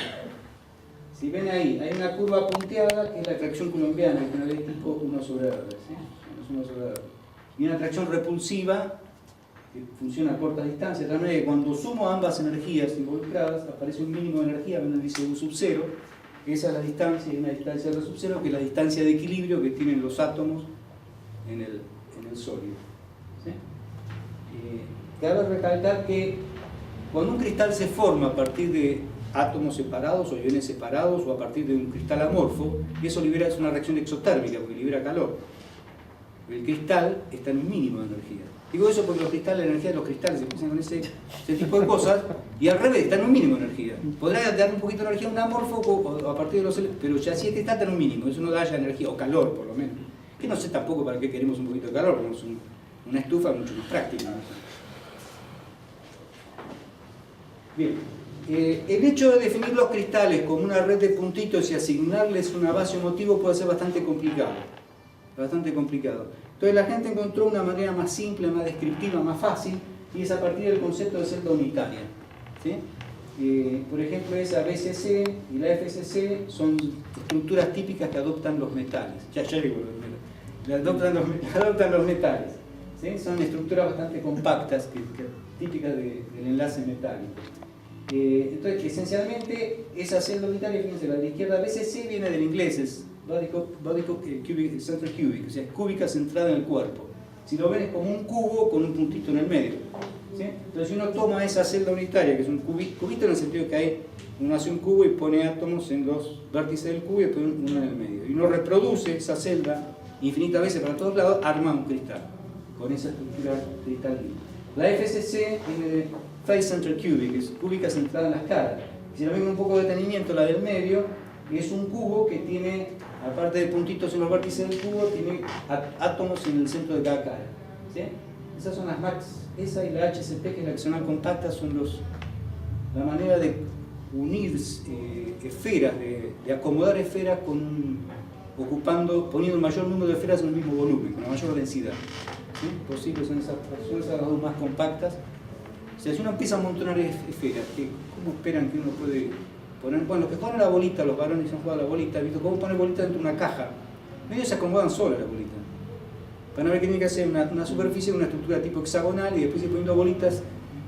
Si ven ahí, hay una curva punteada que es la atracción coulombiana, que es una ley tipo 1 sobre R, ¿sí? 1 sobre R. Y una atracción repulsiva que funciona a cortas distancias, de tal manera que cuando sumo ambas energías involucradas aparece un mínimo de energía, uno dice U sub 0, esa es la distancia, y una distancia R sub 0, que es la distancia de equilibrio que tienen los átomos en el sólido, ¿sí? Cabe recalcar que cuando un cristal se forma a partir de átomos separados o iones separados, o a partir de un cristal amorfo, y eso es una reacción exotérmica porque libera calor. El cristal está en un mínimo de energía. Digo eso porque la energía de los cristales se empiezan con ese tipo de cosas, y al revés, está en un mínimo de energía. Podrá dar un poquito de energía a un amorfo o a partir de los... pero ya si este está en un mínimo, eso no da ya energía, o calor por lo menos. Que no sé tampoco para qué queremos un poquito de calor, tenemos una estufa mucho más práctica, ¿no? Bien. El hecho de definir los cristales como una red de puntitos y asignarles una base o motivo puede ser bastante complicado. Bastante complicado. Entonces la gente encontró una manera más simple, más descriptiva, más fácil, y es a partir del concepto de celda unitaria. ¿Sí? Por ejemplo, esa BCC y la FCC son estructuras típicas que adoptan los metales. Ya digo los metales. Adoptan los metales. ¿Sí? Son estructuras bastante compactas, típicas del enlace metálico. Entonces, esencialmente, esa celda unitaria, fíjense, la de la izquierda BCC viene del inglés, es central cubic, o sea, es cúbica centrada en el cuerpo. Si lo ven es como un cubo con un puntito en el medio. ¿Sí? Entonces, si uno toma esa celda unitaria, que es un cubito en el sentido que uno hace un cubo y pone átomos en los vértices del cubo y pone uno en el medio. Y uno reproduce esa celda infinitas veces para todos lados, arma un cristal con esa estructura cristalina. La FCC viene de Face Center Cubic, es cúbica centrada en las caras. Si lo ven con un poco de detenimiento, la del medio es un cubo que tiene, aparte de puntitos en los vértices del cubo, tiene átomos en el centro de cada cara. ¿Sí? Esas son las MAX, esa y la HCP, que es la accional compacta, son la manera de unir esferas, de acomodar esferas poniendo el mayor número de esferas en el mismo volumen, con la mayor densidad. ¿Sí? Posibles son esas las dos más compactas. O sea, si uno empieza a amontonar esferas, ¿cómo esperan que uno puede poner? Bueno, los que juegan a la bolita, los varones han jugado a la bolita, ¿visto? ¿Cómo poner bolita dentro de una caja? Medio se acomodan solas las bolitas. Van a ver que tiene que hacer una superficie de una estructura tipo hexagonal y después ir poniendo bolitas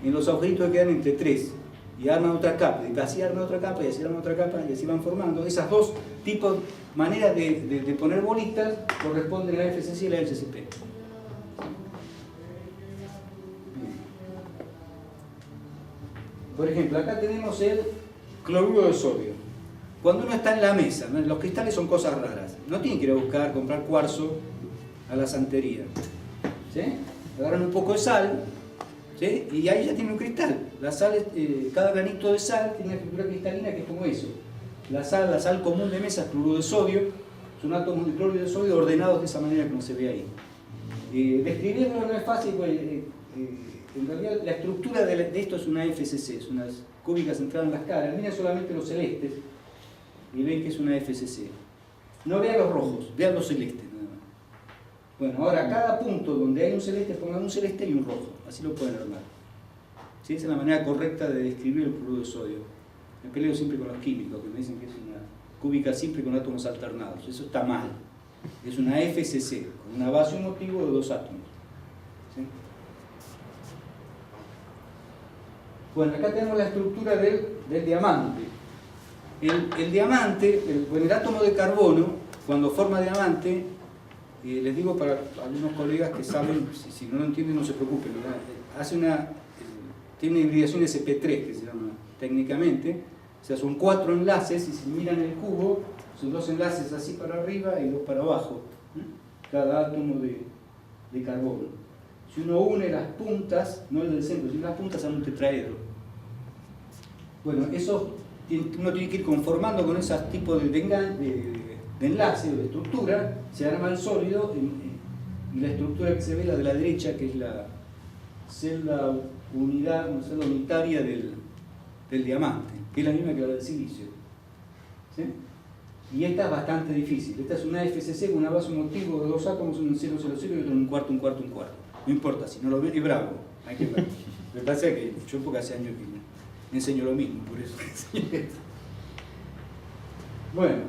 en los agujeritos que quedan entre tres. Y arman otra capa, y así arman otra capa, y así arman otra capa, y así van formando. Esas dos tipos, maneras de poner bolitas corresponden a la FCC y la HCP. Por ejemplo, acá tenemos el cloruro de sodio. Cuando uno está en la mesa, ¿no? Los cristales son cosas raras. No tienen que ir a comprar cuarzo a la santería. ¿Sí? Agarran un poco de sal, ¿sí? Y ahí ya tienen un cristal. La sal, cada granito de sal tiene una estructura cristalina que es como eso. La sal común de mesa es cloruro de sodio. Son átomos de cloruro de sodio ordenados de esa manera como se ve ahí. Describirlo no es fácil, pues, en realidad la estructura de esto es una FCC, es una cúbica centrada en las caras. Miren solamente los celestes y ven que es una FCC. No vean los rojos, vean los celestes nada más. Bueno, ahora cada punto donde hay un celeste, pongan un celeste y un rojo, así lo pueden armar. ¿Sí? Esa es la manera correcta de describir el cloruro de sodio. Me peleo siempre con los químicos que me dicen que es una cúbica simple con átomos alternados. Eso está mal. Es una FCC, con una base y un motivo de dos átomos. ¿Sí? Bueno, acá tenemos la estructura del diamante. El diamante, el átomo de carbono, cuando forma diamante, les digo para algunos colegas que saben, si no lo entienden no se preocupen, tiene una hibridación SP3 que se llama técnicamente, o sea, son 4 enlaces y si miran el cubo, son 2 enlaces así para arriba y 2 para abajo, cada átomo de carbono. Si uno une las puntas, no el del centro, sino las puntas a un tetraedro. Bueno, eso uno tiene que ir conformando con esos tipos de enlace o de estructura, se arma el sólido y la estructura que se ve, la de la derecha, que es la celda unitaria del diamante, que es la misma que la del silicio. ¿Sí? Y esta es bastante difícil. Esta es una FCC con una base motivo de 2 átomos, un 0,0,0 y otro un cuarto. No importa, si no lo ven, es bravo. Hay que ver. Me pasa que yo porque hace años que enseño lo mismo, por eso. Bueno,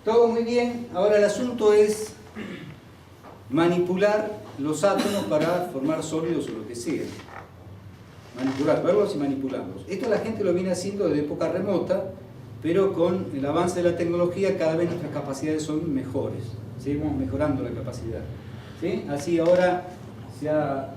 todo muy bien. Ahora el asunto es manipular los átomos para formar sólidos o lo que sea. Verlos y manipularlos. Esto la gente lo viene haciendo desde época remota, pero con el avance de la tecnología cada vez nuestras capacidades son mejores. Seguimos mejorando la capacidad. ¿Sí? Así ahora se ha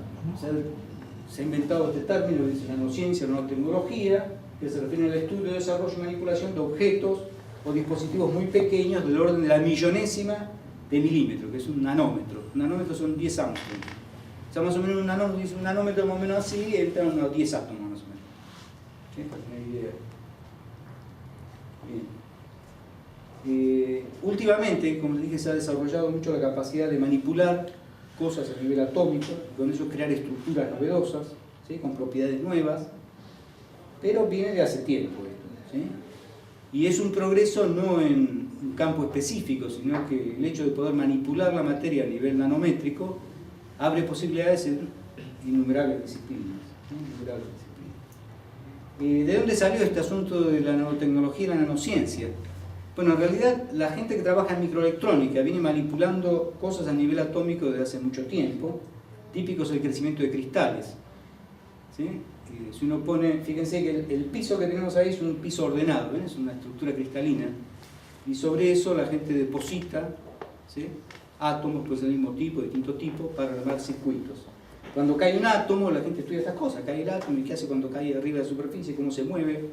inventado este término de nanociencia, nanotecnología, que se refiere al estudio, desarrollo y manipulación de objetos o dispositivos muy pequeños del orden de la millonésima de milímetro, que es un nanómetro. Un nanómetro son 10 ángstrom. O sea, más o menos un nanómetro más o menos así, entran unos 10 átomos más o menos. ¿Sí? Para tener idea. Bien. Últimamente, como les dije, se ha desarrollado mucho la capacidad de manipular cosas a nivel atómico, con eso crear estructuras novedosas, ¿sí? Con propiedades nuevas. pero viene de hace tiempo esto, ¿sí? Y es un progreso no en un campo específico, sino que el hecho de poder manipular la materia a nivel nanométrico abre posibilidades en innumerables disciplinas, ¿no? Innumerables disciplinas. ¿De dónde salió este asunto de la nanotecnología y la nanociencia? Bueno, en realidad la gente que trabaja en microelectrónica viene manipulando cosas a nivel atómico desde hace mucho tiempo. Típico es el crecimiento de cristales, ¿sí? Si uno pone, fíjense que el piso que tenemos ahí es un piso ordenado, ¿ven? Es una estructura cristalina, y sobre eso la gente deposita, ¿sí?, átomos pues del mismo tipo, de distinto tipo, para armar circuitos. Cuando cae un átomo, la gente estudia estas cosas, cae el átomo y qué hace cuando cae arriba de la superficie, cómo se mueve,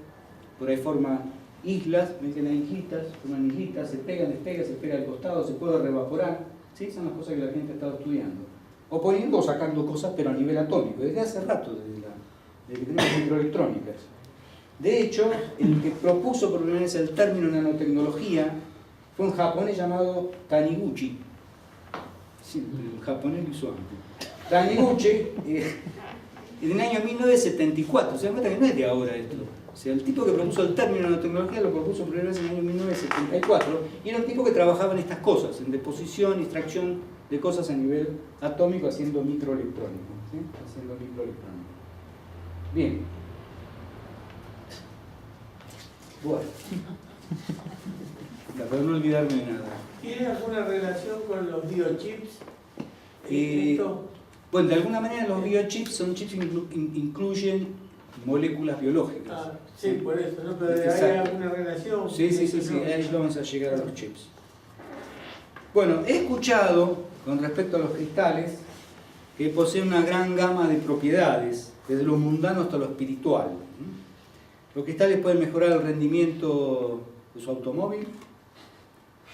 por ahí forma islas, ven las islitas, forman islitas, se pegan, despega, se pega al costado, se puede revaporar, ¿sí? Son las cosas que la gente ha estado estudiando. O poniendo o sacando cosas, pero a nivel atómico, desde hace rato, desde que tenemos microelectrónicas. De hecho, el que propuso por primera vez el término nanotecnología fue un japonés llamado Taniguchi. Sí, un japonés lo hizo antes. Taniguchi, en el año 1974, se da cuenta que no es de ahora esto. O sea, el tipo que propuso el término nanotecnología lo propuso por primera vez en el año 1974, y era un tipo que trabajaba en estas cosas, en deposición, extracción de cosas a nivel atómico, haciendo microelectrónica, ¿sí? Haciendo microelectrónica. Bien. Bueno. Para no olvidarme de nada. ¿Tiene alguna relación con los biochips? Bueno, de alguna manera los biochips son chips que incluyen moléculas biológicas. Ah, sí, por eso, ¿no? Pero ¿hay alguna relación? Sí, ahí vamos a llegar a los chips. Bueno, he escuchado, con respecto a los cristales, que poseen una gran gama de propiedades, desde lo mundano hasta lo espiritual. Los cristales pueden mejorar el rendimiento de su automóvil,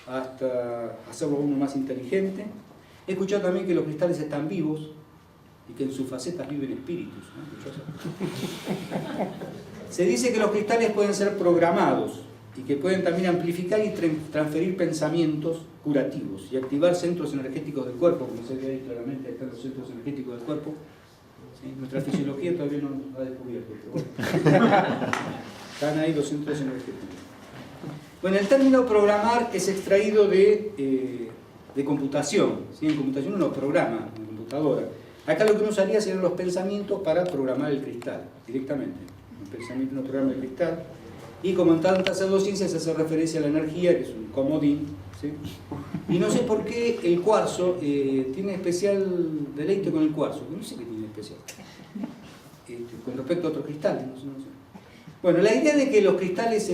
hasta hacerlo uno más inteligente. He escuchado también que los cristales están vivos y que en sus facetas viven espíritus, ¿no? Se dice que los cristales pueden ser programados y que pueden también amplificar y transferir pensamientos curativos y activar centros energéticos del cuerpo, como se ve ahí claramente, están los centros energéticos del cuerpo. ¿Sí? Nuestra fisiología todavía no lo ha descubierto, pero bueno. Están ahí los centros energéticos. Bueno, el término programar es extraído de computación, ¿sí? En computación uno programa, en computadora. Acá lo que uno usaría serían los pensamientos para programar el cristal, directamente. El pensamiento uno programa el cristal. Y como en tantas pseudociencias se hace referencia a la energía, que es un comodín, ¿sí? Y no sé por qué el cuarzo tiene especial deleite con el cuarzo, no sé qué tiene especial, con respecto a otros cristales, no sé. Bueno, la idea de que los cristales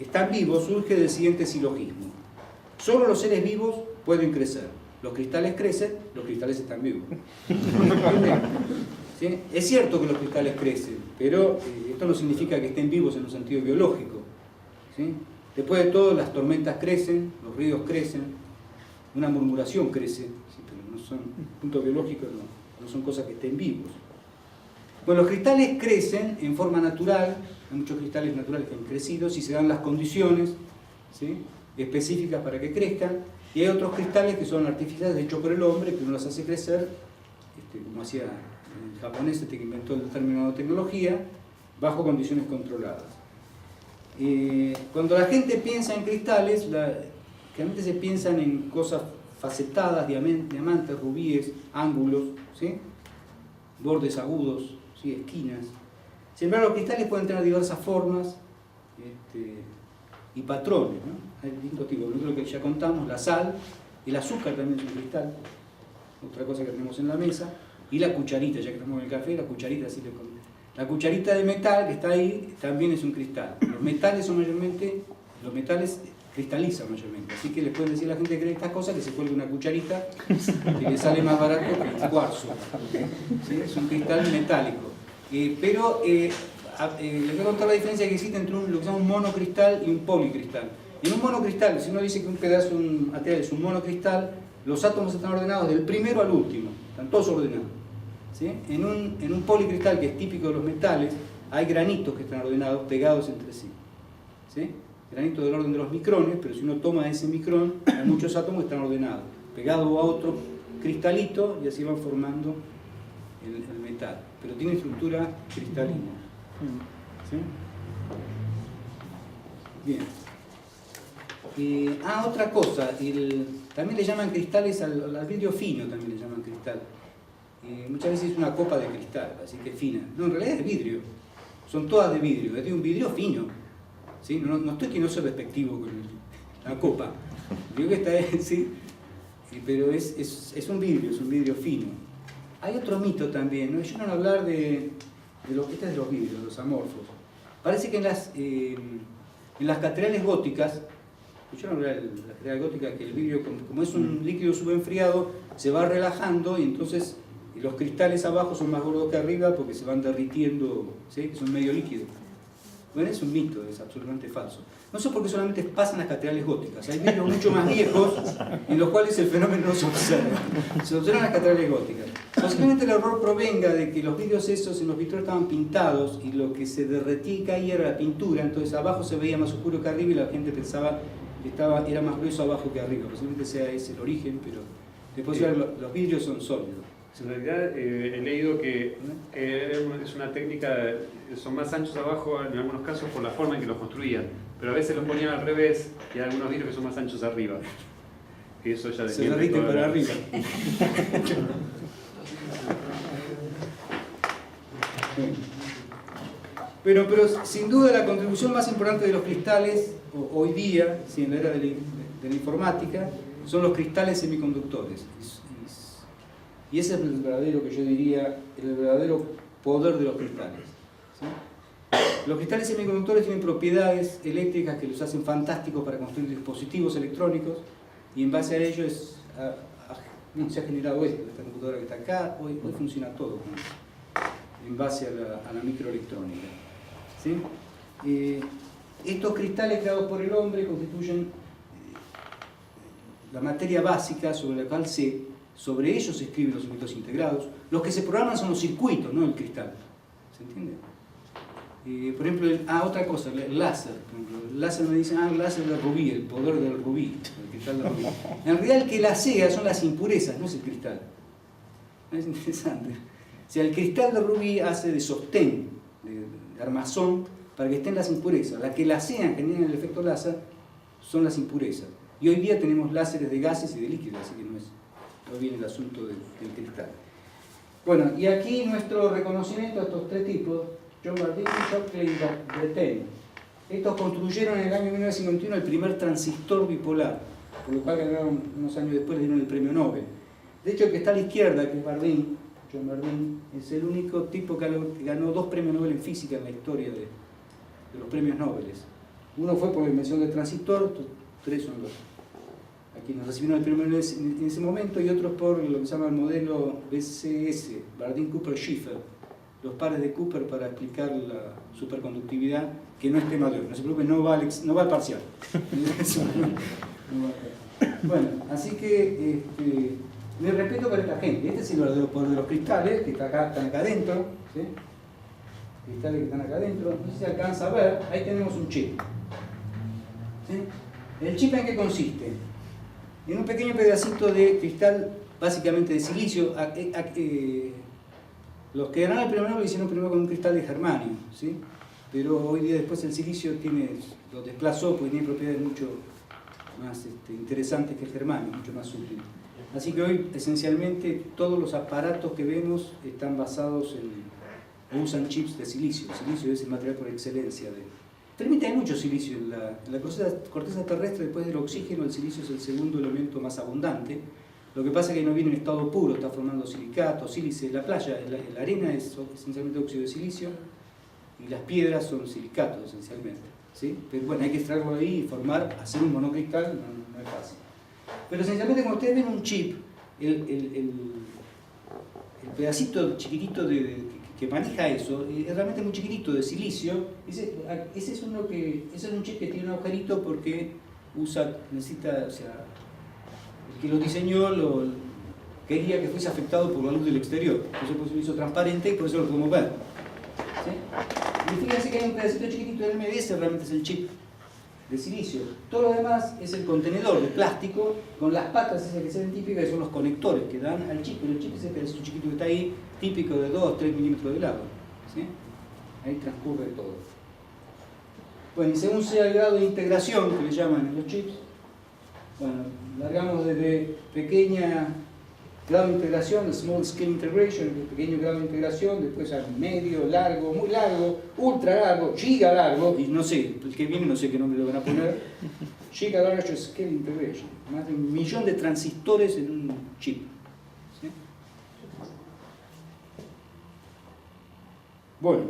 están vivos surge del siguiente silogismo. Solo los seres vivos pueden crecer. Los cristales crecen, los cristales están vivos. ¿Sí? Es cierto que los cristales crecen, pero esto no significa que estén vivos en un sentido biológico, ¿sí? Después de todo, las tormentas crecen, los ríos crecen, una murmuración crece, ¿sí? Pero no son puntos biológicos, no son cosas que estén vivos. Bueno, los cristales crecen en forma natural, hay muchos cristales naturales que han crecido si se dan las condiciones, ¿sí?, específicas para que crezcan, y hay otros cristales que son artificiales hechos por el hombre, que uno los hace crecer, como hacía el japonés que inventó el término nanotecnología, bajo condiciones controladas. Cuando la gente piensa en cristales, generalmente se piensan en cosas facetadas, diamantes, rubíes, ángulos, ¿sí?, bordes agudos, ¿sí?, esquinas. Sin embargo, los cristales pueden tener diversas formas y patrones, ¿no? Hay distintos tipos. Lo que ya contamos, la sal, el azúcar también es un cristal, otra cosa que tenemos en la mesa, y la cucharita, ya que estamos en el café, la cucharita, la cucharita de metal que está ahí también es un cristal. Los metales cristalizan mayormente, así que les pueden decir a la gente que cree estas cosas que se cuelgue una cucharita que le sale más barato que el cuarzo, ¿sí? Es un cristal metálico. Pero les voy a contar la diferencia que existe entre lo que se llama un monocristal y un policristal. En un monocristal, si uno dice que un pedazo de un material es un monocristal, los átomos están ordenados del primero al último, están todos ordenados, ¿sí? En un policristal, que es típico de los metales, hay granitos que están ordenados, pegados entre sí, ¿sí? Granitos del orden de los micrones, pero si uno toma ese micrón, hay muchos átomos que están ordenados, pegados a otro cristalito, y así van formando el metal, pero tiene estructura cristalina. ¿Sí? Bien. Otra cosa, también le llaman cristales al vidrio fino, también le llaman cristal. Muchas veces es una copa de cristal, así que fina. No, en realidad es de vidrio. Son todas de vidrio, es de un vidrio fino. ¿Sí? No estoy que no soy despectivo con la copa. Digo que está, ¿sí? Pero es un vidrio fino. Hay otro mito también, ¿no? Yo no hablar de los vidrios, los amorfos. Parece que en las catedrales góticas, yo no hablar de la catedral gótica, que el vidrio, como es un líquido subenfriado, se va relajando y entonces los cristales abajo son más gordos que arriba porque se van derritiendo, ¿sí? Que son medio líquidos. Bueno, es un mito, es absolutamente falso. No sé por qué solamente pasa en las catedrales góticas. Hay vidrios mucho más viejos en los cuales el fenómeno no se observa. Se observan en las catedrales góticas. Posiblemente el error provenga de que los vidrios esos en los vitros estaban pintados y lo que se derretía y caía era la pintura, entonces abajo se veía más oscuro que arriba y la gente pensaba que era más grueso abajo que arriba. Posiblemente sea ese el origen, pero después los vidrios son sólidos. En realidad he leído que es una técnica, son más anchos abajo en algunos casos por la forma en que los construían, pero a veces los ponían al revés y hay algunos vidrios que son más anchos arriba. Que eso ya se derriten para arriba. Pero sin duda la contribución más importante de los cristales hoy día, ¿sí? En la era de la informática, son los cristales semiconductores. Y ese es el verdadero, que yo diría, el verdadero poder de los cristales. ¿Sí? Los cristales semiconductores tienen propiedades eléctricas que los hacen fantásticos para construir dispositivos electrónicos y en base a ello se ha generado esta computadora que está acá, hoy funciona todo en base a la microelectrónica. ¿Sí? Estos cristales creados por el hombre constituyen la materia básica sobre la cual sobre ellos se escriben los circuitos integrados. Los que se programan son los circuitos, no el cristal. ¿Se entiende? Por ejemplo, otra cosa, el láser. Por ejemplo, el láser me dicen, el láser de rubí, el poder del rubí, el cristal de rubí. En realidad el que lasea son las impurezas, no es el cristal. Es interesante. O sea, el cristal de rubí hace de sostén, de armazón, para que estén las impurezas. Las que lasean, generan el efecto láser, son las impurezas. Y hoy día tenemos láseres de gases y de líquidos, así que no viene el asunto del cristal. Bueno, y aquí nuestro reconocimiento a estos tres tipos, John Bardeen, Shockley y Bretel. Estos construyeron en el año 1951 el primer transistor bipolar, por lo cual ganaron unos años después, le dieron el premio Nobel. De hecho, el que está a la izquierda, que es Bardeen, John Bardeen, es el único tipo que ganó 2 premios Nobel en física en la historia de los premios Nobel. Uno fue por la invención del transistor, estos 3 son los a quienes recibieron el premio en ese momento, y otros por lo que se llama el modelo BCS, Bardeen-Cooper-Schiffer, los pares de Cooper para explicar la superconductividad, que no es tema de hoy, no se preocupen, no va al parcial. Bueno, así que mi respeto para esta gente. Este es el verdadero poder de los cristales, que están acá adentro, ¿sí? Cristales que están acá adentro, no sé si alcanza a ver, ahí tenemos un chip. ¿Sí? ¿El chip en qué consiste? En un pequeño pedacito de cristal, básicamente de silicio. Los que ganaron el premio Nobel lo hicieron primero con un cristal de germanio, ¿sí? Pero hoy día después el silicio lo desplazó porque tiene propiedades mucho más interesantes que el germanio, mucho más útil. Así que hoy esencialmente todos los aparatos que vemos están basados o usan chips de silicio. El silicio es el material por excelencia Realmente hay mucho silicio en la corteza terrestre. Después del oxígeno, el silicio es el segundo elemento más abundante. Lo que pasa es que no viene en estado puro, está formando silicato, sílice. La playa, la arena es esencialmente óxido de silicio y las piedras son silicatos esencialmente, ¿sí? Pero bueno, hay que extraerlo ahí y hacer un monocristal no es fácil. Pero esencialmente cuando ustedes ven un chip, el pedacito chiquitito que maneja eso, es realmente muy chiquitito, de silicio. Ese es un chip que tiene un agujerito porque necesita, o sea, el que lo diseñó quería que fuese afectado por la luz del exterior. Entonces por eso lo hizo transparente y por eso lo podemos ver. ¿Sí? Y fíjense que hay un pedacito chiquitito del medio, ese realmente es el chip de silicio. Todo lo demás es el contenedor de plástico con las patas esas que se ven típicas, que son los conectores que dan al chip. Pero el chip es ese pedacito chiquito que está ahí, típico de 2-3 milímetros de lado. ¿Sí? Ahí transcurre todo. Bueno, y según sea el grado de integración que le llaman en los chips, bueno, largamos desde pequeña grado de integración, small scale integration, pequeño grado de integración, después a medio, largo, muy largo, ultra largo, giga largo, y no sé, el que viene no sé qué nombre le van a poner, giga large scale integration, más de 1 millón de transistores en un chip. ¿Sí? Bueno,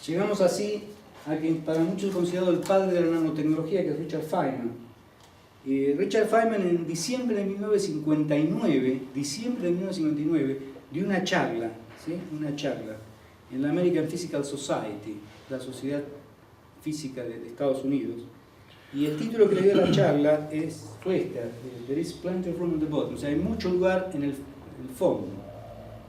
llegamos así a que para muchos es considerado el padre de la nanotecnología, que es Richard Feynman. Richard Feynman en diciembre de 1959, dio una charla, ¿sí? Una charla en la American Physical Society, la Sociedad Física de Estados Unidos, y el título que le dio a la charla fue esta: There is plenty of room on the bottom, o sea, hay mucho lugar en el fondo.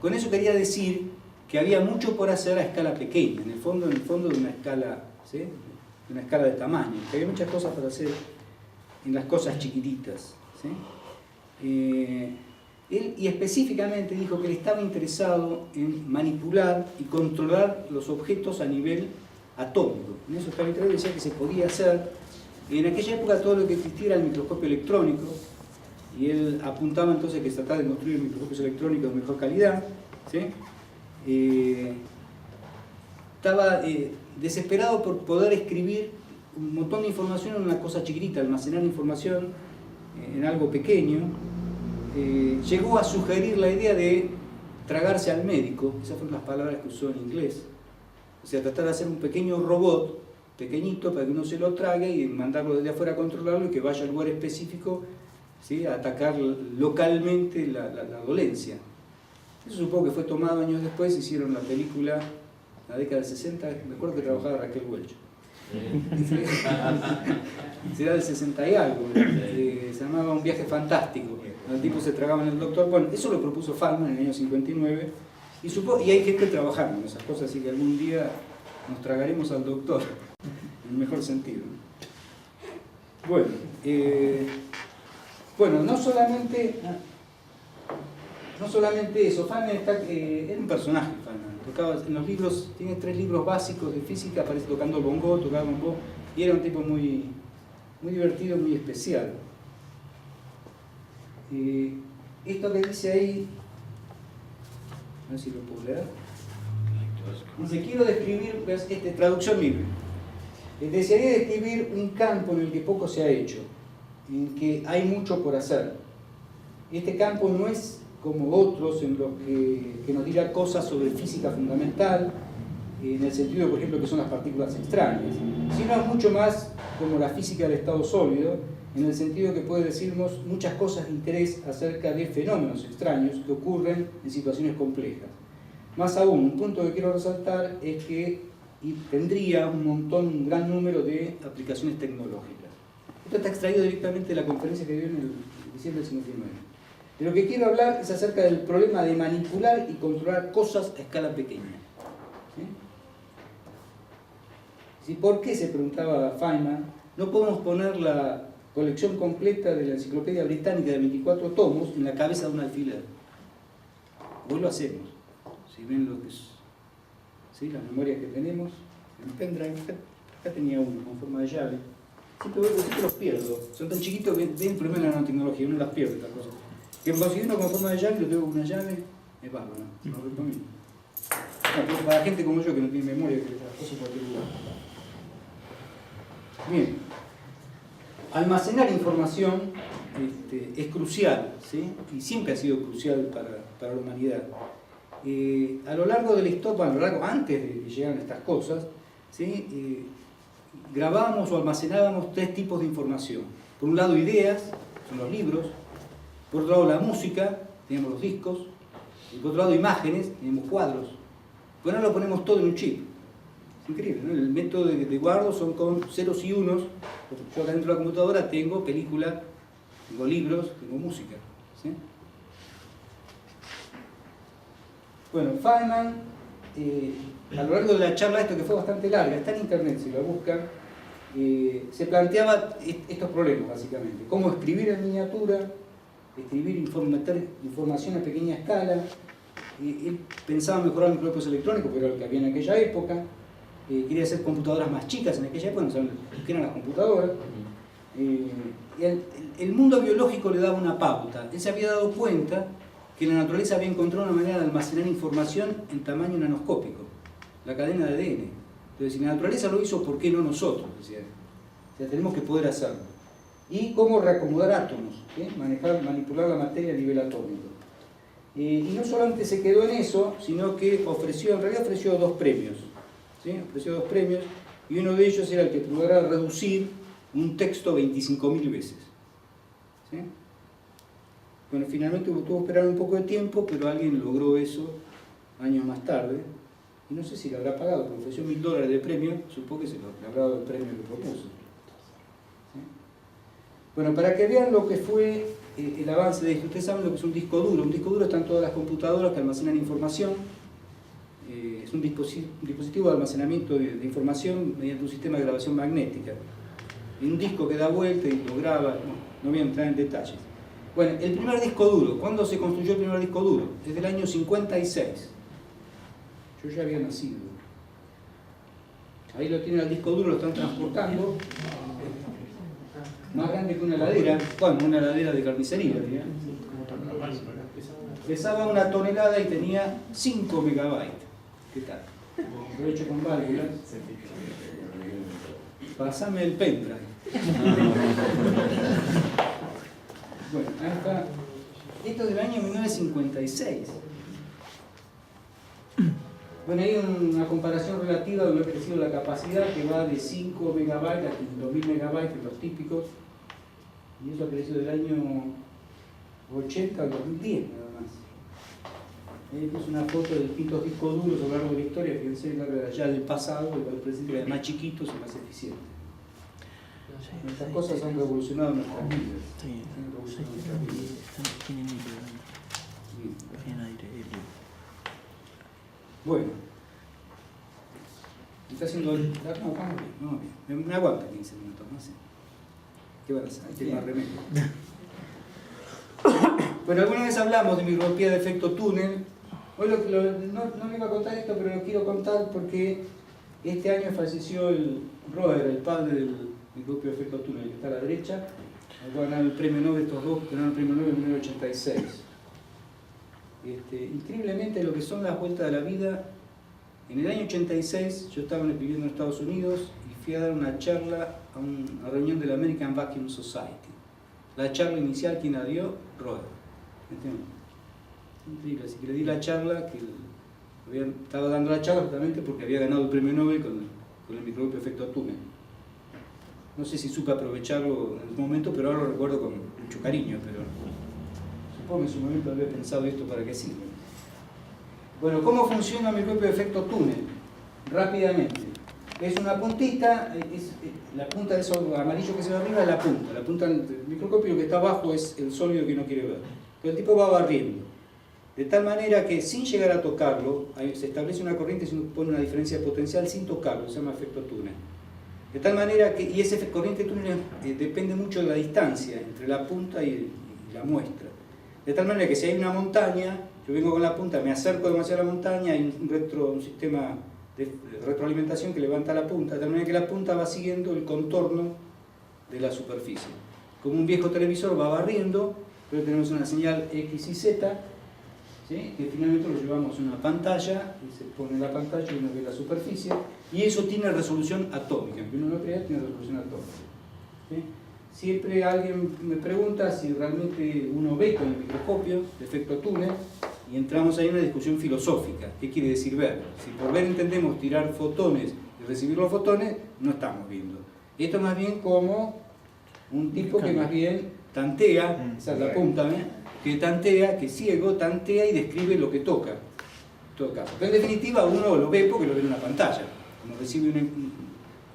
Con eso quería decir que había mucho por hacer a escala pequeña, en el fondo de una escala, ¿sí? De una escala de tamaño, que había muchas cosas para hacer en las cosas chiquititas, ¿sí? Él, y específicamente, dijo que él estaba interesado en manipular y controlar los objetos a nivel atómico. En eso estaba interesado, decía que se podía hacer. En aquella época todo lo que existía era el microscopio electrónico, y él apuntaba entonces que se trataba de construir microscopios electrónicos de mejor calidad, ¿sí? Estaba desesperado por poder escribir un montón de información en una cosa chiquitita, almacenar información en algo pequeño. Llegó a sugerir la idea de tragarse al médico, esas fueron las palabras que usó en inglés. O sea, tratar de hacer un pequeño robot, pequeñito, para que uno se lo trague y mandarlo desde afuera a controlarlo y que vaya al lugar específico, ¿sí? A atacar localmente la dolencia. Eso supongo que fue tomado años después, hicieron la película, la década del 60, me acuerdo que trabajaba Raquel Welch. Será del 60 y algo, se llamaba Un viaje fantástico. El tipo se tragaba en el doctor. Bueno, eso lo propuso Feynman en el año 59 y hay gente trabajando en esas cosas, así que algún día nos tragaremos al doctor, en el mejor sentido. Bueno, no solamente eso, Feynman era un personaje. Feynman tocaba en los libros, tiene 3 libros básicos de física, aparece tocando bongo, tocaba bongo, y era un tipo muy, muy divertido, muy especial. Esto que dice ahí, a ver si lo puedo leer. Dice: quiero describir, traducción libre. Desearía describir un campo en el que poco se ha hecho, en que hay mucho por hacer. Este campo no es como otros en los que nos dirá cosas sobre física fundamental, en el sentido, por ejemplo, que son las partículas extrañas, sino es mucho más como la física del estado sólido, en el sentido que puede decirnos muchas cosas de interés acerca de fenómenos extraños que ocurren en situaciones complejas. Más aún, un punto que quiero resaltar es que tendría un gran número de aplicaciones tecnológicas. Esto está extraído directamente de la conferencia que dio en el diciembre del 59. De lo que quiero hablar es acerca del problema de manipular y controlar cosas a escala pequeña. ¿Sí? ¿Por qué, se preguntaba Feynman, no podemos poner la colección completa de la Enciclopedia Británica de 24 tomos en la cabeza de un alfiler? Hoy lo hacemos. Si ven lo que es, ¿sí? Las memorias que tenemos, en pendrive, acá tenía uno con forma de llave. Siempre los pierdo. Son tan chiquitos que ven el problema de la nanotecnología, uno las pierde estas cosas. Que conseguir uno con forma de llave, lo tengo con una llave, es bárbaro, lo recomiendo. Bueno, para gente como yo que no tiene memoria, que las cosas por cualquier lugar. Bien. Almacenar información es crucial, ¿sí? Y siempre ha sido crucial para la humanidad. A lo largo de la historia, antes de que llegaran estas cosas, ¿sí? Grabábamos o almacenábamos 3 tipos de información. Por un lado, ideas, son los libros. Por otro lado, la música, teníamos los discos. Y por otro lado, imágenes, teníamos cuadros. Bueno, ahora lo ponemos todo en un chip. Es increíble, ¿no? El método de guardo son con ceros y unos. Yo acá dentro de la computadora tengo película, tengo libros, tengo música, ¿sí? Bueno, Feynman, a lo largo de la charla, esto que fue bastante larga, está en internet si lo buscan, se planteaba estos problemas básicamente: cómo escribir en miniatura, meter información a pequeña escala. Él pensaba mejorar los microscopios electrónicos, pero era lo que había en aquella época. quería hacer computadoras más chicas en aquella época, no saben qué eran las computadoras. El mundo biológico le daba una pauta. Él se había dado cuenta que la naturaleza había encontrado una manera de almacenar información en tamaño nanoscópico, la cadena de ADN. Entonces, si la naturaleza lo hizo, ¿por qué no nosotros? Decía. O sea, tenemos que poder hacerlo. Y cómo reacomodar átomos, manipular la materia a nivel atómico. Y no solamente se quedó en eso, sino que en realidad ofreció dos premios. ¿Sí? Ofreció dos premios, y uno de ellos era el que lograra reducir un texto 25.000 veces. ¿Sí? Bueno, finalmente tuvo que esperar un poco de tiempo, pero alguien logró eso años más tarde, y no sé si le habrá pagado, porque ofreció $1000 de premio, supongo que se le habrá dado el premio que propuso. ¿Sí? Bueno, para que vean lo que fue el avance de esto, ustedes saben lo que es un disco duro. Un disco duro está en todas las computadoras que almacenan información. Es un dispositivo de almacenamiento de información mediante un sistema de grabación magnética. Y un disco que da vuelta y lo graba, no voy a entrar en detalles. Bueno, el primer disco duro, ¿cuándo se construyó el primer disco duro? Desde el año 56. Yo ya había nacido. Ahí lo tienen al disco duro, lo están transportando. Más grande que una heladera, bueno, una heladera de carnicería. Pesaba 1 tonelada y tenía 5 megabytes. ¿Qué tal? Lo he hecho con válvulas. Pasame el pendrive. Bueno, ahí está. Esto es del año 1956. Bueno, hay una comparación relativa de lo que ha crecido la capacidad, que va de 5 megabytes a 5000 megabytes, los típicos. Y eso ha crecido del año 80 al 2010, nada más. Esta es una foto de distintos discos duros a lo largo de la historia, fíjense, ya del pasado, el presente era más chiquitos y más eficientes. Estas cosas han revolucionado nuestras vidas. Bueno. Está haciendo el... No, me aguanta 15 minutos, no sé. ¿Qué van a hacer? Hay que más remedio. Bueno, alguna vez hablamos de microscopía de efecto túnel. Hoy no me iba a contar esto, pero lo quiero contar porque este año falleció el Roeder, el padre del microscopio de efecto túnel, que está a la derecha. Ganaron el premio Nobel, estos dos ganaron el premio Nobel en 1986. Increíblemente lo que son las vueltas de la vida. En el año 86 yo estaba viviendo en Estados Unidos y fui a dar una charla a una reunión de la American Vacuum Society. La charla inicial, ¿quién la dio? Roeder. Increíble, así que le di la charla, estaba dando la charla justamente porque había ganado el premio Nobel con el microscopio de efecto túnel. No sé si supe aprovecharlo en el momento, pero ahora lo recuerdo con mucho cariño, pero supongo que en su momento había pensado esto para qué sirve. Bueno, ¿cómo funciona el microscopio de efecto túnel? Rápidamente. Es una puntita, la punta de eso amarillo que se ve arriba es la punta del microscopio, lo que está abajo es el sólido que uno quiere ver. Pero el tipo va barriendo, de tal manera que sin llegar a tocarlo, se establece una corriente y se pone una diferencia potencial sin tocarlo, se llama efecto túnel. De tal manera que, y ese corriente túnel depende mucho de la distancia entre la punta y la muestra. De tal manera que si hay una montaña, yo vengo con la punta, me acerco demasiado a la montaña, hay un sistema de retroalimentación que levanta la punta, de tal manera que la punta va siguiendo el contorno de la superficie. Como un viejo televisor va barriendo, pero tenemos una señal X y Z, ¿sí? Que finalmente lo llevamos a una pantalla, y se pone en la pantalla y uno ve la superficie, y eso tiene resolución atómica, aunque uno no crea, tiene resolución atómica. ¿Sí? Siempre alguien me pregunta si realmente uno ve con el microscopio de efecto túnel, y entramos ahí en una discusión filosófica. ¿Qué quiere decir ver? Si por ver entendemos tirar fotones y recibir los fotones, no estamos viendo. Esto es más bien como un tipo que más bien tantea, esa es la punta, que tantea, que ciego, tantea y describe lo que toca. En todo caso. Pero en definitiva uno lo ve porque lo ve en una pantalla. Como recibe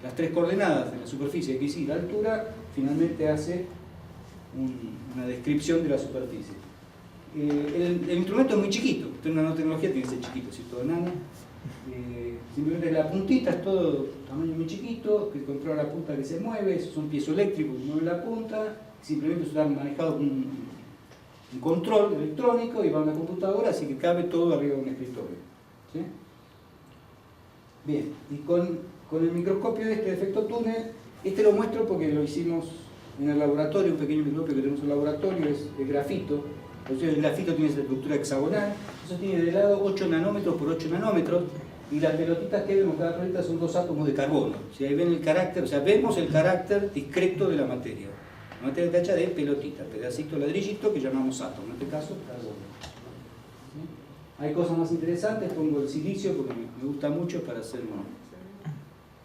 las 3 coordenadas de la superficie, X y la altura, finalmente hace una descripción de la superficie. El instrumento es muy chiquito, en una nanotecnología tiene que ser chiquito, si todo nano. Simplemente la puntita es todo tamaño muy chiquito, que controla la punta que se mueve, son piezoeléctricos que mueven la punta, simplemente está manejado con un control electrónico y va a una computadora, así que cabe todo arriba de un escritorio. ¿Sí? Bien, y con el microscopio este de efecto túnel, este lo muestro porque lo hicimos en el laboratorio, un pequeño microscopio que tenemos en el laboratorio, es el grafito. Entonces el grafito tiene esa estructura hexagonal, eso tiene de lado 8 nanómetros por 8 nanómetros, y las pelotitas que vemos, cada pelotita son 2 átomos de carbono. Si ahí ven el carácter, o sea, vemos el carácter discreto de la materia. La materia está hecha de pelotitas, pedacitos de ladrillito que llamamos átomo, en este caso carbono. ¿Sí? Hay cosas más interesantes, pongo el silicio porque me gusta mucho para hacer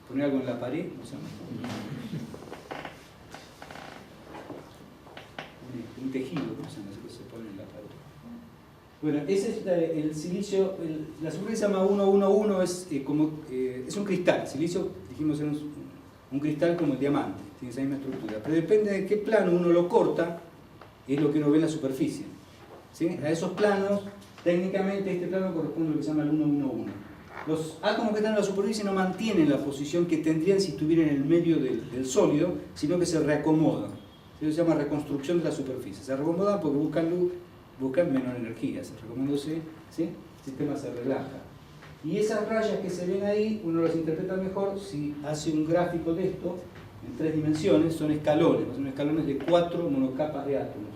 poner algo en la pared, no sé, un tejido, no sé qué se pone en la pared. Bueno, ese es el silicio, la superficie se llama 111, es un cristal. El silicio, dijimos, es un cristal como el diamante, tiene esa misma estructura. Pero depende de qué plano uno lo corta, es lo que uno ve en la superficie. ¿Sí? A esos planos, técnicamente, este plano corresponde a lo que se llama el 111. Los átomos que están en la superficie no mantienen la posición que tendrían si estuvieran en el medio del sólido, sino que se reacomodan. Eso se llama reconstrucción de la superficie. Se reacomodan porque buscan luz, buscan menor energía. Se recomendándose, ¿sí? El sistema se relaja. Y esas rayas que se ven ahí, uno las interpreta mejor si hace un gráfico de esto en 3 dimensiones, son escalones. Son escalones de 4 monocapas de átomos.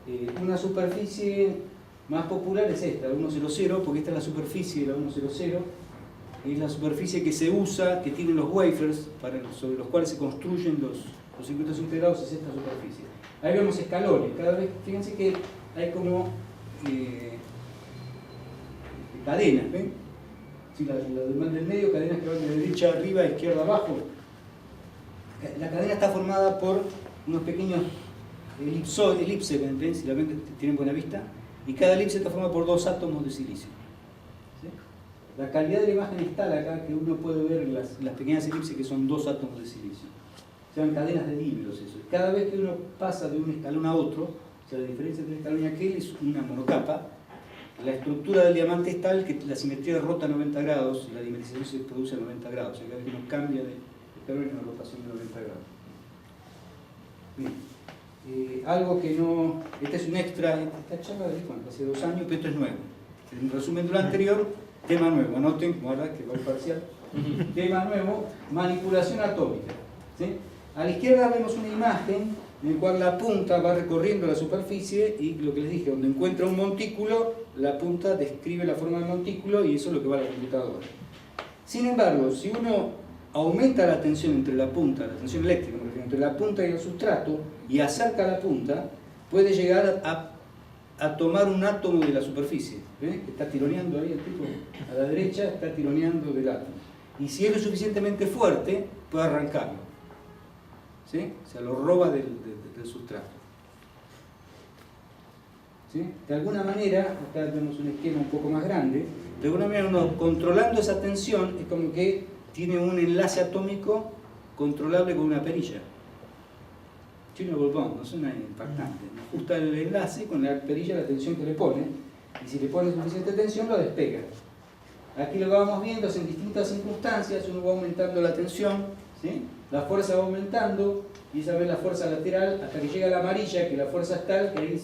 ¿Sí? Una superficie más popular es esta, la 100, porque esta es la superficie de la 100, es la superficie que se usa, que tienen los wafers, sobre los cuales se construyen los circuitos integrados, es esta superficie. Ahí vemos escalones, cada vez, fíjense que hay como cadenas, ¿ven? Sí, la del medio, cadenas que van de derecha arriba, izquierda abajo. La cadena está formada por unos pequeños elipses, ¿ven? Si la ven, tienen buena vista. Y cada elipse está formada por 2 átomos de silicio. ¿Sí? La calidad de la imagen es tal acá que uno puede ver las pequeñas elipses que son 2 átomos de silicio. Se llaman cadenas de libros eso. Cada vez que uno pasa de un escalón a otro, o sea, la diferencia entre un escalón y aquel es una monocapa. La estructura del diamante es tal que la simetría rota a 90 grados y la dimerización se produce a 90 grados. O sea, cada vez que uno cambia de escalón hay una rotación de 90 grados. Bien. Algo que no... Este es un extra, esta charla de hace 2 años, pero esto es nuevo. En resumen de lo anterior, tema nuevo. Anoten, como ahora que va el parcial. Tema nuevo, manipulación atómica. ¿Sí? A la izquierda vemos una imagen en la cual la punta va recorriendo la superficie y lo que les dije, donde encuentra un montículo, la punta describe la forma del montículo y eso es lo que va a la computadora. Sin embargo, si uno aumenta la tensión entre la punta, la tensión eléctrica, entre la punta y el sustrato, y acerca la punta, puede llegar a tomar un átomo de la superficie. ¿Ven? Que está tironeando ahí el tipo a la derecha, está tironeando del átomo. Y si es lo suficientemente fuerte, puede arrancarlo. ¿Sí? O sea, lo roba del sustrato. ¿Sí? De alguna manera, acá tenemos un esquema un poco más grande, de alguna manera uno controlando esa tensión es como que tiene un enlace atómico controlable con una perilla. Tunable bond, no suena impactante. Ajusta el enlace con la perilla la tensión que le pone, y si le pone suficiente tensión lo despega. Aquí lo que vamos viendo es en distintas circunstancias, uno va aumentando la tensión, ¿sí? La fuerza va aumentando, y esa vez la fuerza lateral, hasta que llega a la amarilla, que la fuerza es tal que ahí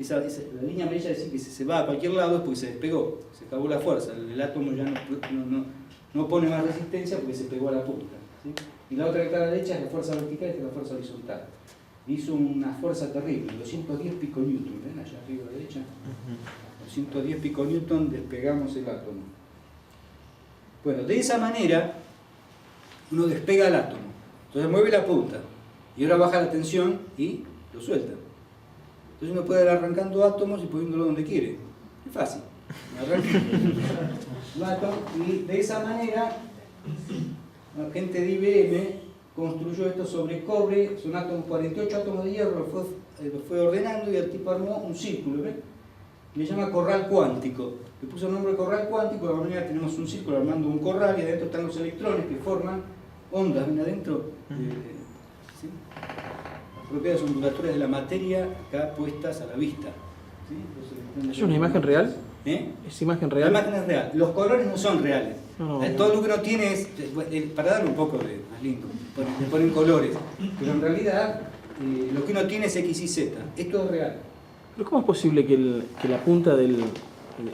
la línea amarilla dice que si se va a cualquier lado es porque se despegó, se acabó la fuerza, el átomo ya no pone más resistencia porque se pegó a la punta. ¿Sí? Y la otra que está a la derecha es la fuerza vertical, esta es la fuerza horizontal. Hizo una fuerza terrible, 210 piconewton, ¿ven? Allá arriba a la derecha. 210 piconewton despegamos el átomo. Bueno, de esa manera uno despega el átomo, entonces mueve la punta y ahora baja la tensión y lo suelta. Entonces uno puede ir arrancando átomos y poniéndolo donde quiere. Es fácil. Un átomo, y de esa manera la gente de IBM construyó esto sobre cobre, son átomos, 48 átomos de hierro, lo fue ordenando y el tipo armó un círculo, ¿ven? Le llama corral cuántico. Le puso el nombre de corral cuántico, de la manera tenemos un círculo armando un corral y adentro están los electrones que forman ondas, ¿ven adentro? ¿Sí? Las propiedades ondulatorias de la materia acá puestas a la vista. ¿Sí? ¿Es una imagen real? ¿Eh? ¿Es imagen real? La imagen es real. Los colores no son reales. No. Todo lo que uno tiene es, para darle un poco de más lindo, le ponen colores. Pero en realidad lo que uno tiene es X y Z. Esto es real. ¿Pero cómo es posible que la punta del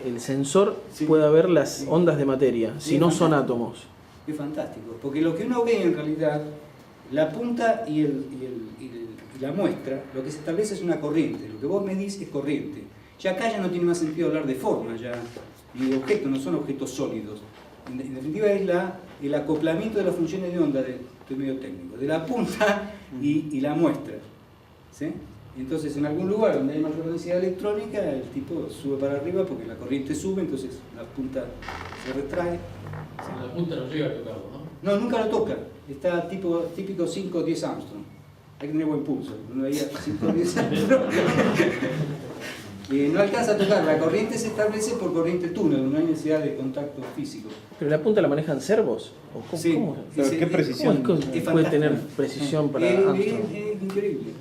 el sensor Sí. pueda ver las Sí. ondas de materia, si Sí, no son fantástico. átomos. Es fantástico, porque lo que uno ve en realidad, la punta y la muestra, lo que se establece es una corriente, lo que vos medís es corriente. Ya acá ya no tiene más sentido hablar de forma, ya, ni de objetos, no son objetos sólidos. En definitiva es el acoplamiento de las funciones de onda, estoy medio técnico, de la punta y la muestra. ¿Sí? Entonces en algún lugar donde hay mayor densidad electrónica, el tipo sube para arriba porque la corriente sube, entonces la punta se retrae. La punta no llega a tocarlo, ¿no? No, nunca lo toca. Está típico 5 o 10 Armstrong. Hay que tener buen pulso. Uno veía 5 o 10 Armstrong. No alcanza a tocar. La corriente se establece por corriente túnel, no hay necesidad de contacto físico. ¿Pero la punta la manejan servos? ¿O cómo, Sí. cómo? Pero ¿qué precisión? ¿Cómo es que Es puede fantástico. tener precisión para Armstrong? Es increíble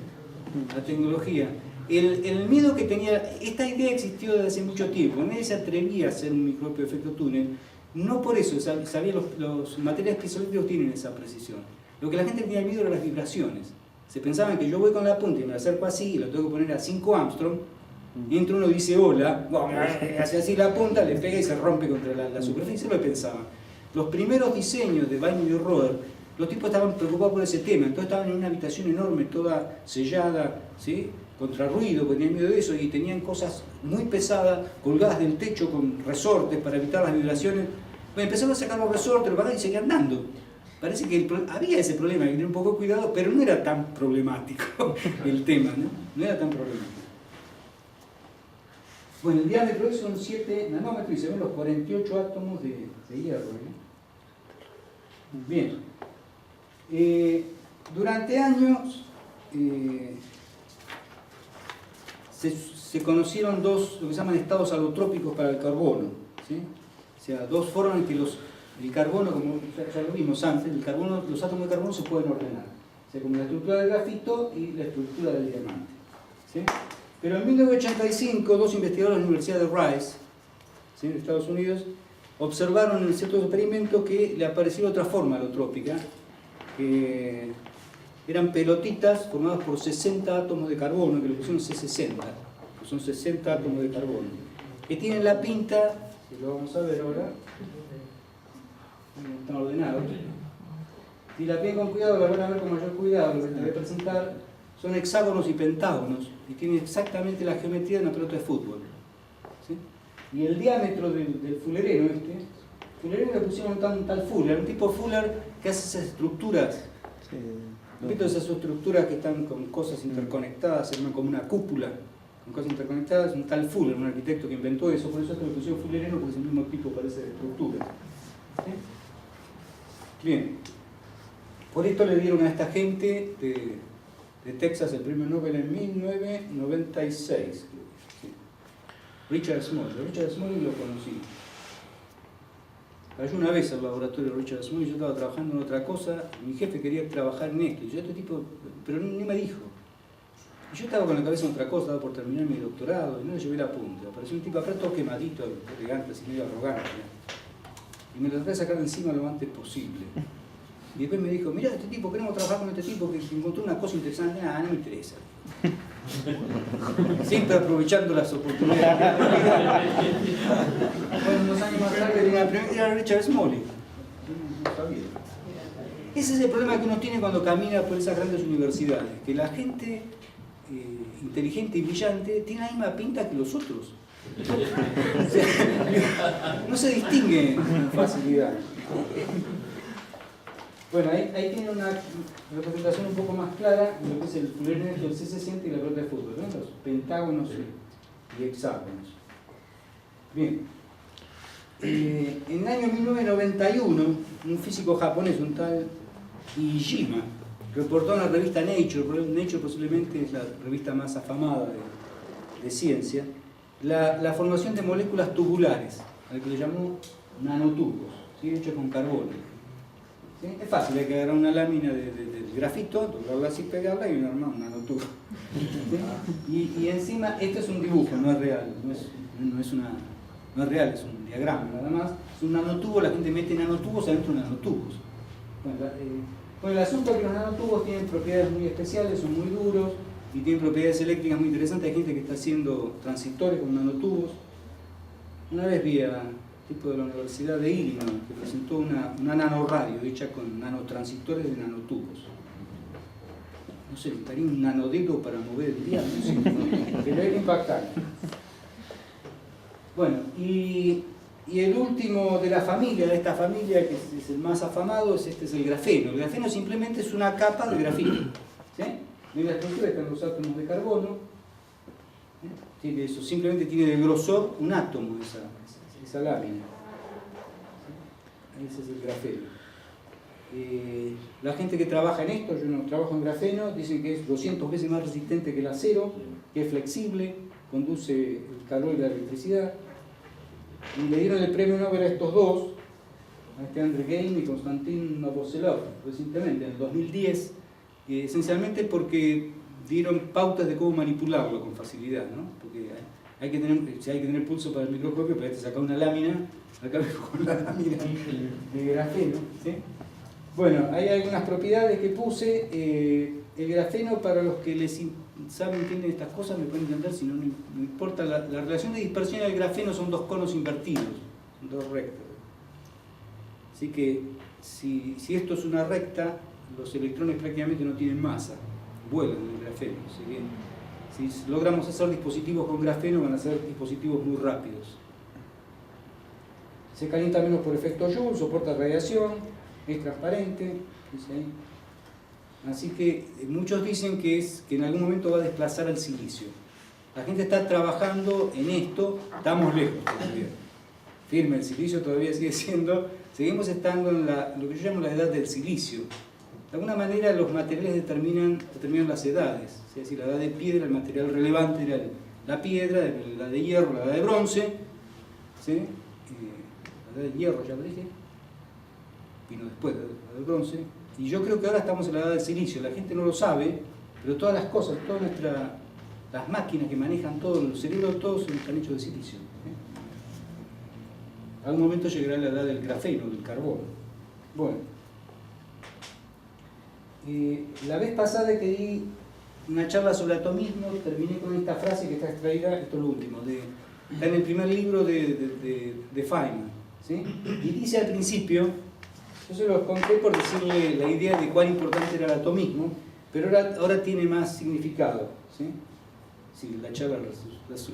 la tecnología. El miedo que tenía, esta idea existió desde hace mucho tiempo. Nadie se atrevía a hacer un microscopio de efecto túnel. No por eso, sabía los materiales piezoeléctricos tienen esa precisión. Lo que la gente tenía miedo eran las vibraciones. Se pensaban que yo voy con la punta y me acerco así y lo tengo que poner a 5 Armstrong. Y entra uno dice hola, hace así la punta, le pega y se rompe contra la superficie. Lo pensaban. Los primeros diseños de Binary Roder, los tipos estaban preocupados por ese tema. Entonces estaban en una habitación enorme, toda sellada, ¿sí? Contra ruido, porque tenían miedo de eso, y tenían cosas muy pesadas colgadas del techo con resortes para evitar las vibraciones. Bueno, empezaron a sacar los resortes, lo pagaban y seguían andando. Parece que había ese problema, hay que tener un poco de cuidado, pero no era tan problemático el tema, ¿no? No era tan problemático. Bueno, el diámetro son 7 nanómetros y se ven los 48 átomos de hierro, ¿no? Bien. Durante años se conocieron dos, lo que se llaman estados alotrópicos para el carbono, ¿sí? O sea, dos formas en que el carbono, como ya lo vimos antes, los átomos de carbono se pueden ordenar. O sea, como la estructura del grafito y la estructura del diamante, ¿sí? Pero en 1985, dos investigadores de la Universidad de Rice, ¿sí?, de Estados Unidos, observaron en ciertos experimentos que le apareció otra forma alotrópica, que eran pelotitas formadas por 60 átomos de carbono, que le pusieron C60, que son 60 átomos de carbono, que tienen la pinta, que lo vamos a ver ahora, están ordenados. Si la ven con cuidado, la van a ver con mayor cuidado, lo que les voy a presentar son hexágonos y pentágonos, y tienen exactamente la geometría de una pelota de fútbol, ¿sí? Y el diámetro del fulereno fulereno le pusieron tal Fuller, un tipo Fuller que hace esas estructuras, ¿viste? Esas estructuras que están con cosas interconectadas, se llaman como una cúpula, con cosas interconectadas, un tal Fuller, un arquitecto que inventó eso, por eso es que le pusieron fulereno, porque es el mismo tipo, parece, de estructura. ¿Sí? Bien, por esto le dieron a esta gente de Texas el premio Nobel en 1996. Sí. Richard Smalley lo conocí. Cayó una vez al laboratorio de Richard Smalley, yo estaba trabajando en otra cosa, mi jefe quería trabajar en esto, y yo este tipo, pero ni me dijo. Y yo estaba con la cabeza en otra cosa, estaba por terminar mi doctorado, y no le llevé la punta. Apareció un tipo acá todo quemadito, elegante, así medio arrogante, y me lo traté de sacar de encima lo antes posible. Y después me dijo, mirá, este tipo, queremos trabajar con este tipo que encontró una cosa interesante. Ah, no me interesa. Siempre aprovechando las oportunidades. Bueno, unos años más tarde era Richard Smalley. No sabía. Ese es el problema que uno tiene cuando camina por esas grandes universidades, que la gente inteligente y brillante tiene la misma pinta que los otros. O sea, no se distingue con facilidad. Bueno, ahí tiene una representación un poco más clara de lo que es el fulereno, el C60 y la pelota de fútbol, ¿no? Los pentágonos y hexágonos. Bien. En el año 1991, un físico japonés, un tal Iijima, reportó en la revista Nature, Nature posiblemente es la revista más afamada de ciencia, la formación de moléculas tubulares, al que le llamó nanotubos, ¿sí?, hechos con carbono. ¿Sí? Es fácil, hay que agarrar una lámina de grafito, doblarla así, pegarla y armar un nanotubo. ¿Sí? Y encima, esto es un dibujo, no es real, no es real, es un diagrama nada más. Es un nanotubo, la gente mete nanotubos adentro de nanotubos. Bueno, el asunto es que los nanotubos tienen propiedades muy especiales, son muy duros y tienen propiedades eléctricas muy interesantes. Hay gente que está haciendo transistores con nanotubos. Una vez vi a un tipo de la Universidad de Illinois que presentó una nanoradio hecha con nanotransistores de nanotubos. No sé, necesitaría un nanodedo para mover el diablo, no sé, pero era impactante. Bueno, y el último de la familia, de esta familia, que es el más afamado, es el grafeno. El grafeno simplemente es una capa de grafito. ¿Sí? En la estructura están los átomos de carbono. Tiene eso, simplemente tiene de grosor un átomo esa lámina. ¿Sí? Ese es el grafeno. La gente que trabaja en esto, yo no trabajo en grafeno, dicen que es 200 veces más resistente que el acero, que es flexible, conduce el calor y la electricidad. Y le dieron el premio Nobel a estos dos, a André Geim y Konstantin Novoselov, recientemente, en el 2010, esencialmente porque dieron pautas de cómo manipularlo con facilidad, ¿no? Porque hay que tener pulso para el microscopio, para sacar una lámina, acá con la lámina de grafeno, ¿sí? Bueno, hay algunas propiedades que puse. El grafeno, para los que entienden estas cosas, me pueden entender, si no, no importa. La relación de dispersión del grafeno son dos conos invertidos, son dos rectas. Así que, si esto es una recta, los electrones prácticamente no tienen masa, vuelan en el grafeno. Si logramos hacer dispositivos con grafeno, van a ser dispositivos muy rápidos. Se calienta menos por efecto Joule, soporta radiación, es transparente, ¿sí? Así que muchos dicen que en algún momento va a desplazar al silicio. La gente está trabajando en esto, estamos lejos todavía. Firme, el silicio todavía sigue siendo, seguimos estando en lo que yo llamo la edad del silicio. De alguna manera los materiales determinan las edades, es decir, la edad de piedra, el material relevante era la piedra, la de hierro, la edad de bronce, ¿sí? La edad de hierro, ya lo dije, vino después la de bronce, y yo creo que ahora estamos en la edad del silicio. La gente no lo sabe, pero todas las cosas, las máquinas que manejan todo, los cerebros, todos están hechos de silicio. A algún momento llegará la edad del grafeno, del carbono. Bueno, la vez pasada que di una charla sobre atomismo, terminé con esta frase que está extraída, esto es lo último, está en el primer libro de Feynman, ¿sí? Y dice al principio, yo se los conté por decirle la idea de cuán importante era el atomismo, pero ahora tiene más significado, ¿sí? Sí, la charla resulta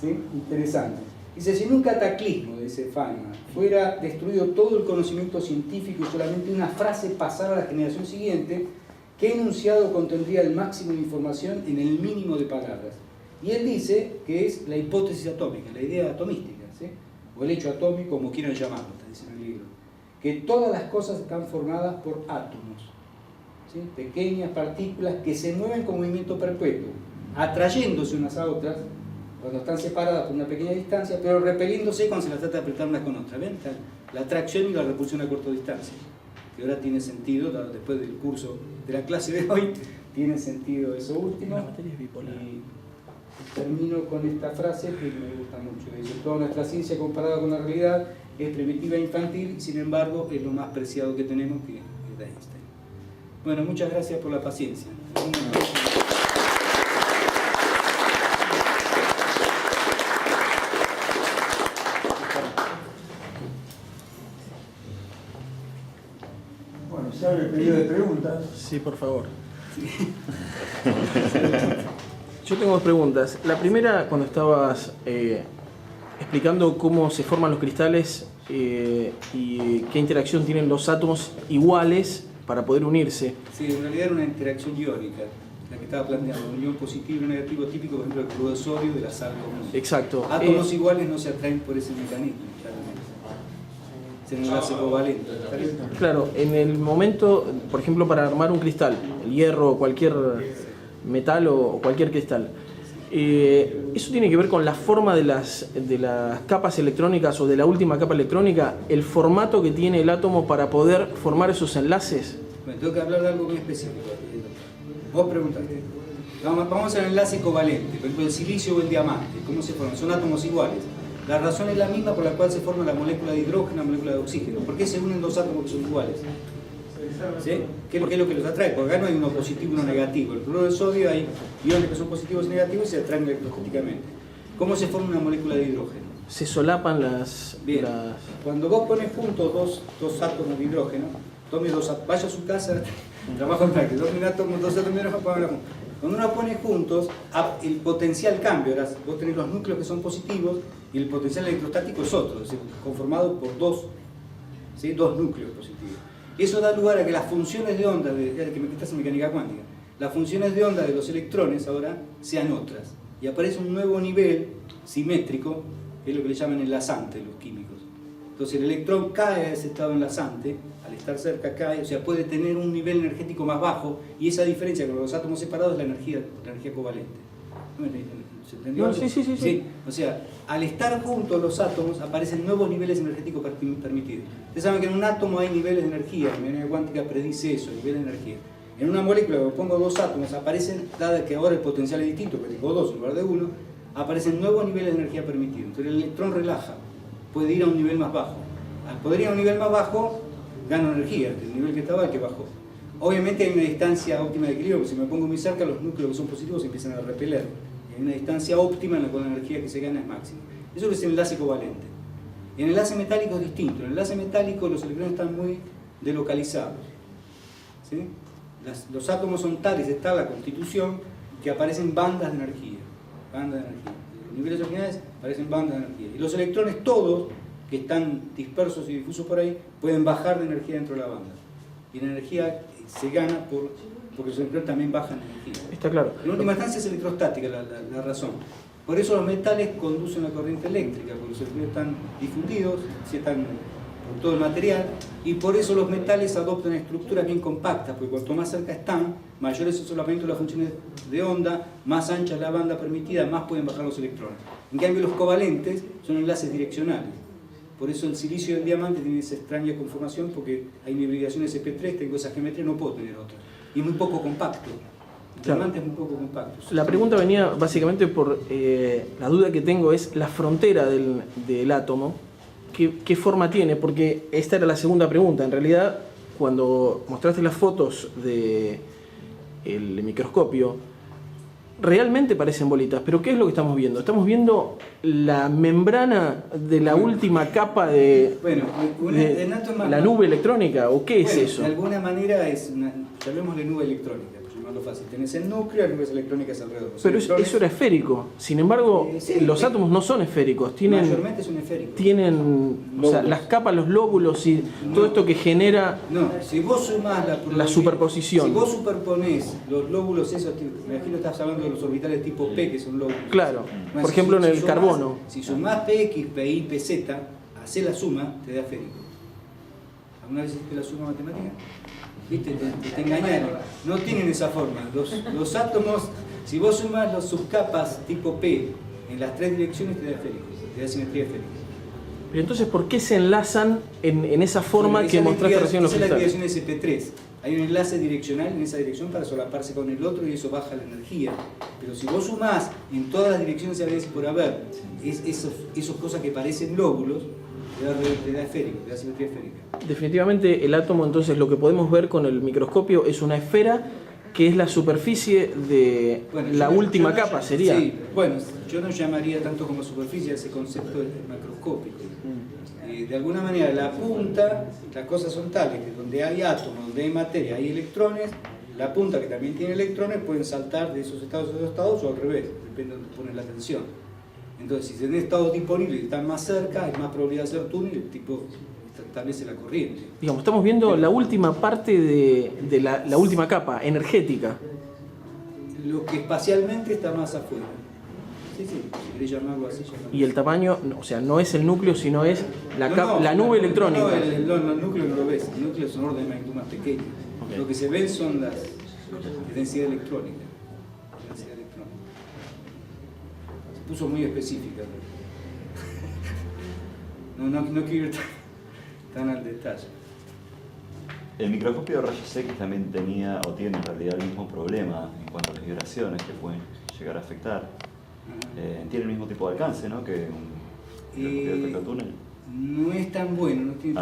¿sí? Interesante. Dice, si en un cataclismo, dice Feynman, fuera destruido todo el conocimiento científico y solamente una frase pasara a la generación siguiente, ¿qué enunciado contendría el máximo de información en el mínimo de palabras? Y él dice que es la hipótesis atómica, la idea atomística, ¿sí? O el hecho atómico, como quieran llamarlo, está diciendo en el libro. Que todas las cosas están formadas por átomos, ¿sí? Pequeñas partículas que se mueven con movimiento perpetuo, atrayéndose unas a otras cuando están separadas por una pequeña distancia, pero repeliéndose cuando se las trata de apretar unas con otras. ¿Ven? La atracción y la repulsión a corta distancia, que ahora tiene sentido, después del curso de la clase de hoy, tiene sentido eso último. La materia es bipolar. Y termino con esta frase que me gusta mucho. Dice, toda nuestra ciencia comparada con la realidad es primitiva e infantil, y sin embargo es lo más preciado que tenemos, que es de Einstein. Bueno, muchas gracias por la paciencia. Bueno, se abre el periodo de preguntas. Sí, por favor. Yo tengo dos preguntas. La primera, cuando estabas explicando cómo se forman los cristales y qué interacción tienen los átomos iguales para poder unirse. Sí, en realidad era una interacción iónica, la que estaba planteando, un ion positivo y negativo típico, por ejemplo, del cloruro de sodio de la sal común. Exacto. Átomos iguales no se atraen por ese mecanismo, claramente. Es el enlace covalente. Claro, en el momento, por ejemplo, para armar un cristal, el hierro o cualquier metal o cualquier cristal, eso tiene que ver con la forma de las capas electrónicas o de la última capa electrónica, el formato que tiene el átomo para poder formar esos enlaces. Bueno, tengo que hablar de algo muy específico. Vos preguntaste. Vamos al enlace covalente, por ejemplo, el silicio o el diamante. ¿Cómo se forman? Son átomos iguales. La razón es la misma por la cual se forma la molécula de hidrógeno y la molécula de oxígeno. ¿Por qué se unen dos átomos que son iguales? ¿Sí? ¿Qué es lo que los atrae? Porque acá no hay uno positivo y uno negativo. El cloruro de sodio hay iones que son positivos y negativos y se atraen electrostáticamente. ¿Cómo se forma una molécula de hidrógeno? Se solapan las... Bien. Cuando vos pones juntos dos átomos de hidrógeno, vaya a su casa, trabaja en práctica, tome dos átomos de hidrógeno, pongan juntos. Cuando uno pone juntos, el potencial cambia. Ahora, vos tenés los núcleos que son positivos y el potencial electrostático es otro, es decir, conformado por dos núcleos positivos. Eso da lugar a que las funciones de onda, que me quitas en mecánica cuántica, las funciones de onda de los electrones ahora sean otras. Y aparece un nuevo nivel simétrico, que es lo que le llaman enlazante los químicos. Entonces el electrón cae a ese estado enlazante, al estar cerca cae, o sea, puede tener un nivel energético más bajo, y esa diferencia con los átomos separados es la energía covalente. ¿Se entendió? No, sí. O sea, al estar juntos los átomos aparecen nuevos niveles energéticos permitidos. Ustedes saben que en un átomo hay niveles de energía, la mecánica cuántica predice eso, niveles de energía. En una molécula, cuando pongo dos átomos, aparecen, dado que ahora el potencial es distinto, que tengo dos en lugar de uno, aparecen nuevos niveles de energía permitidos. Entonces el electrón relaja, puede ir a un nivel más bajo. Al poder ir a un nivel más bajo, gano energía, el nivel que estaba, el que bajó. Obviamente hay una distancia óptima de equilibrio, porque si me pongo muy cerca, los núcleos que son positivos se empiezan a repeler. Hay una distancia óptima en la cual la energía que se gana es máxima. Eso es el enlace covalente. En el enlace metálico es distinto. En el enlace metálico los electrones están muy delocalizados. ¿Sí? Los átomos son tales, está la constitución, que aparecen bandas de energía. Bandas de energía. En los niveles originales aparecen bandas de energía. Y los electrones todos, que están dispersos y difusos por ahí, pueden bajar de energía dentro de la banda. Y la energía se gana porque los electrones también bajan energía. Está claro. En última instancia es electrostática la razón. Por eso los metales conducen la corriente eléctrica, porque los electrones están difundidos, están por todo el material, y por eso los metales adoptan estructuras bien compactas, porque cuanto más cerca están, mayor es el solapamiento de las funciones de onda, más ancha es la banda permitida, más pueden bajar los electrones. En cambio los covalentes son enlaces direccionales. Por eso el silicio y el diamante tienen esa extraña conformación, porque hay hibridaciones SP3, tengo esa geometría, no puedo tener otra. Y muy poco compacto. El diamante es muy poco compacto. La pregunta venía básicamente por la duda que tengo es la frontera del átomo. ¿Qué forma tiene? Porque esta era la segunda pregunta. En realidad, cuando mostraste las fotos del microscopio, realmente parecen bolitas. Pero ¿qué es lo que estamos viendo? Estamos viendo la membrana de la última capa de la nube electrónica. ¿O qué es eso? De alguna manera es llamémosle nube electrónica. Fácil. Tenés el núcleo, las nubes electrónicas alrededor. Pero eso era esférico. Sin embargo, los átomos no son esféricos. Mayormente son esféricos. Tienen las capas, los lóbulos y todo esto que genera si vos sumás la superposición. Si vos superponés los lóbulos esos, me imagino que estás hablando de los orbitales tipo P, que son lóbulos. Claro, por ejemplo en el carbono. Si sumás PX, PY, PZ, hacés la suma, te da esférico. ¿Alguna vez hiciste la suma matemática? ¿Viste? Te engañaron. No tienen esa forma. Los átomos, si vos sumas los subcapas tipo P en las tres direcciones, te da esférico, te da simetría esférica. Pero entonces, ¿por qué se enlazan en esa forma que mostraste recién en los cristales? Esa es la dirección SP3. Hay un enlace direccional en esa dirección para solaparse con el otro y eso baja la energía. Pero si vos sumás en todas las direcciones a veces por haber, esas cosas que parecen lóbulos, te da esférico, te da simetría esférica. Definitivamente el átomo, entonces, lo que podemos ver con el microscopio es una esfera que es la superficie de la última capa, sería. Sí, bueno, yo no llamaría tanto como superficie ese concepto macroscópico. De alguna manera la punta, las cosas son tales que donde hay átomos, donde hay materia, hay electrones, la punta que también tiene electrones pueden saltar de esos estados a esos estados o al revés, depende de donde pones la tensión. Entonces, si tenés estados disponibles y están más cerca, hay más probabilidad de hacer túnel, el tipo establece la corriente. Digamos, estamos viendo la última parte de la última capa energética. Lo que espacialmente está más afuera. Sí, si querés llamarlo así. Y el tamaño, o sea, no es el núcleo, sino es la nube electrónica. No, el núcleo no lo ves. El núcleo es un orden de magnitud más pequeño. Okay. Lo que se ven son las densidad electrónica. Se puso muy específica. No quiero ir tan al detalle. El microscopio de rayos X también tenía o tiene en realidad el mismo problema en cuanto a las vibraciones que pueden llegar a afectar. Tiene el mismo tipo de alcance, ¿no? Que un microscopio de efecto túnel. No es tan bueno, no tiene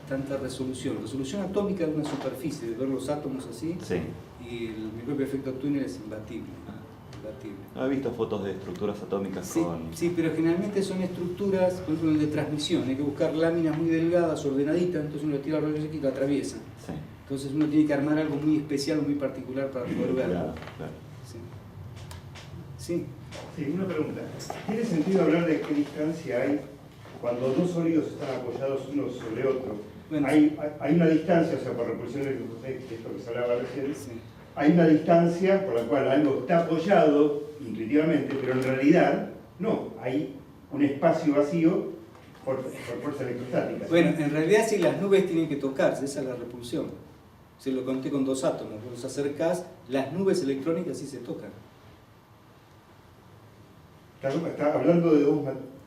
tanta resolución. Resolución atómica de una superficie, de ver los átomos así, sí. Y el microscopio de efecto túnel es imbatible. debatible. He visto fotos de estructuras atómicas Sí, con... sí, pero generalmente son estructuras, por ejemplo, el de transmisión, hay que buscar láminas muy delgadas, ordenaditas, entonces uno tira rayos X y lo atraviesa. Sí, Entonces uno tiene que armar algo muy especial, muy particular para poder verlo. claro, claro. Sí. Sí. Sí, una pregunta. ¿Tiene sentido hablar de qué distancia hay cuando dos sólidos están apoyados uno sobre otro? Bueno, Hay una distancia, o sea, por repulsión electrostática, esto que se hablaba recién, sí. hay una distancia por la cual algo está apoyado intuitivamente, pero en realidad no, hay un espacio vacío por fuerza electrostática. ¿Sí? Bueno, en realidad sí, las nubes tienen que tocarse, esa es la repulsión. Se lo conté con dos átomos, cuando los acercás, las nubes electrónicas sí se tocan. Está hablando de dos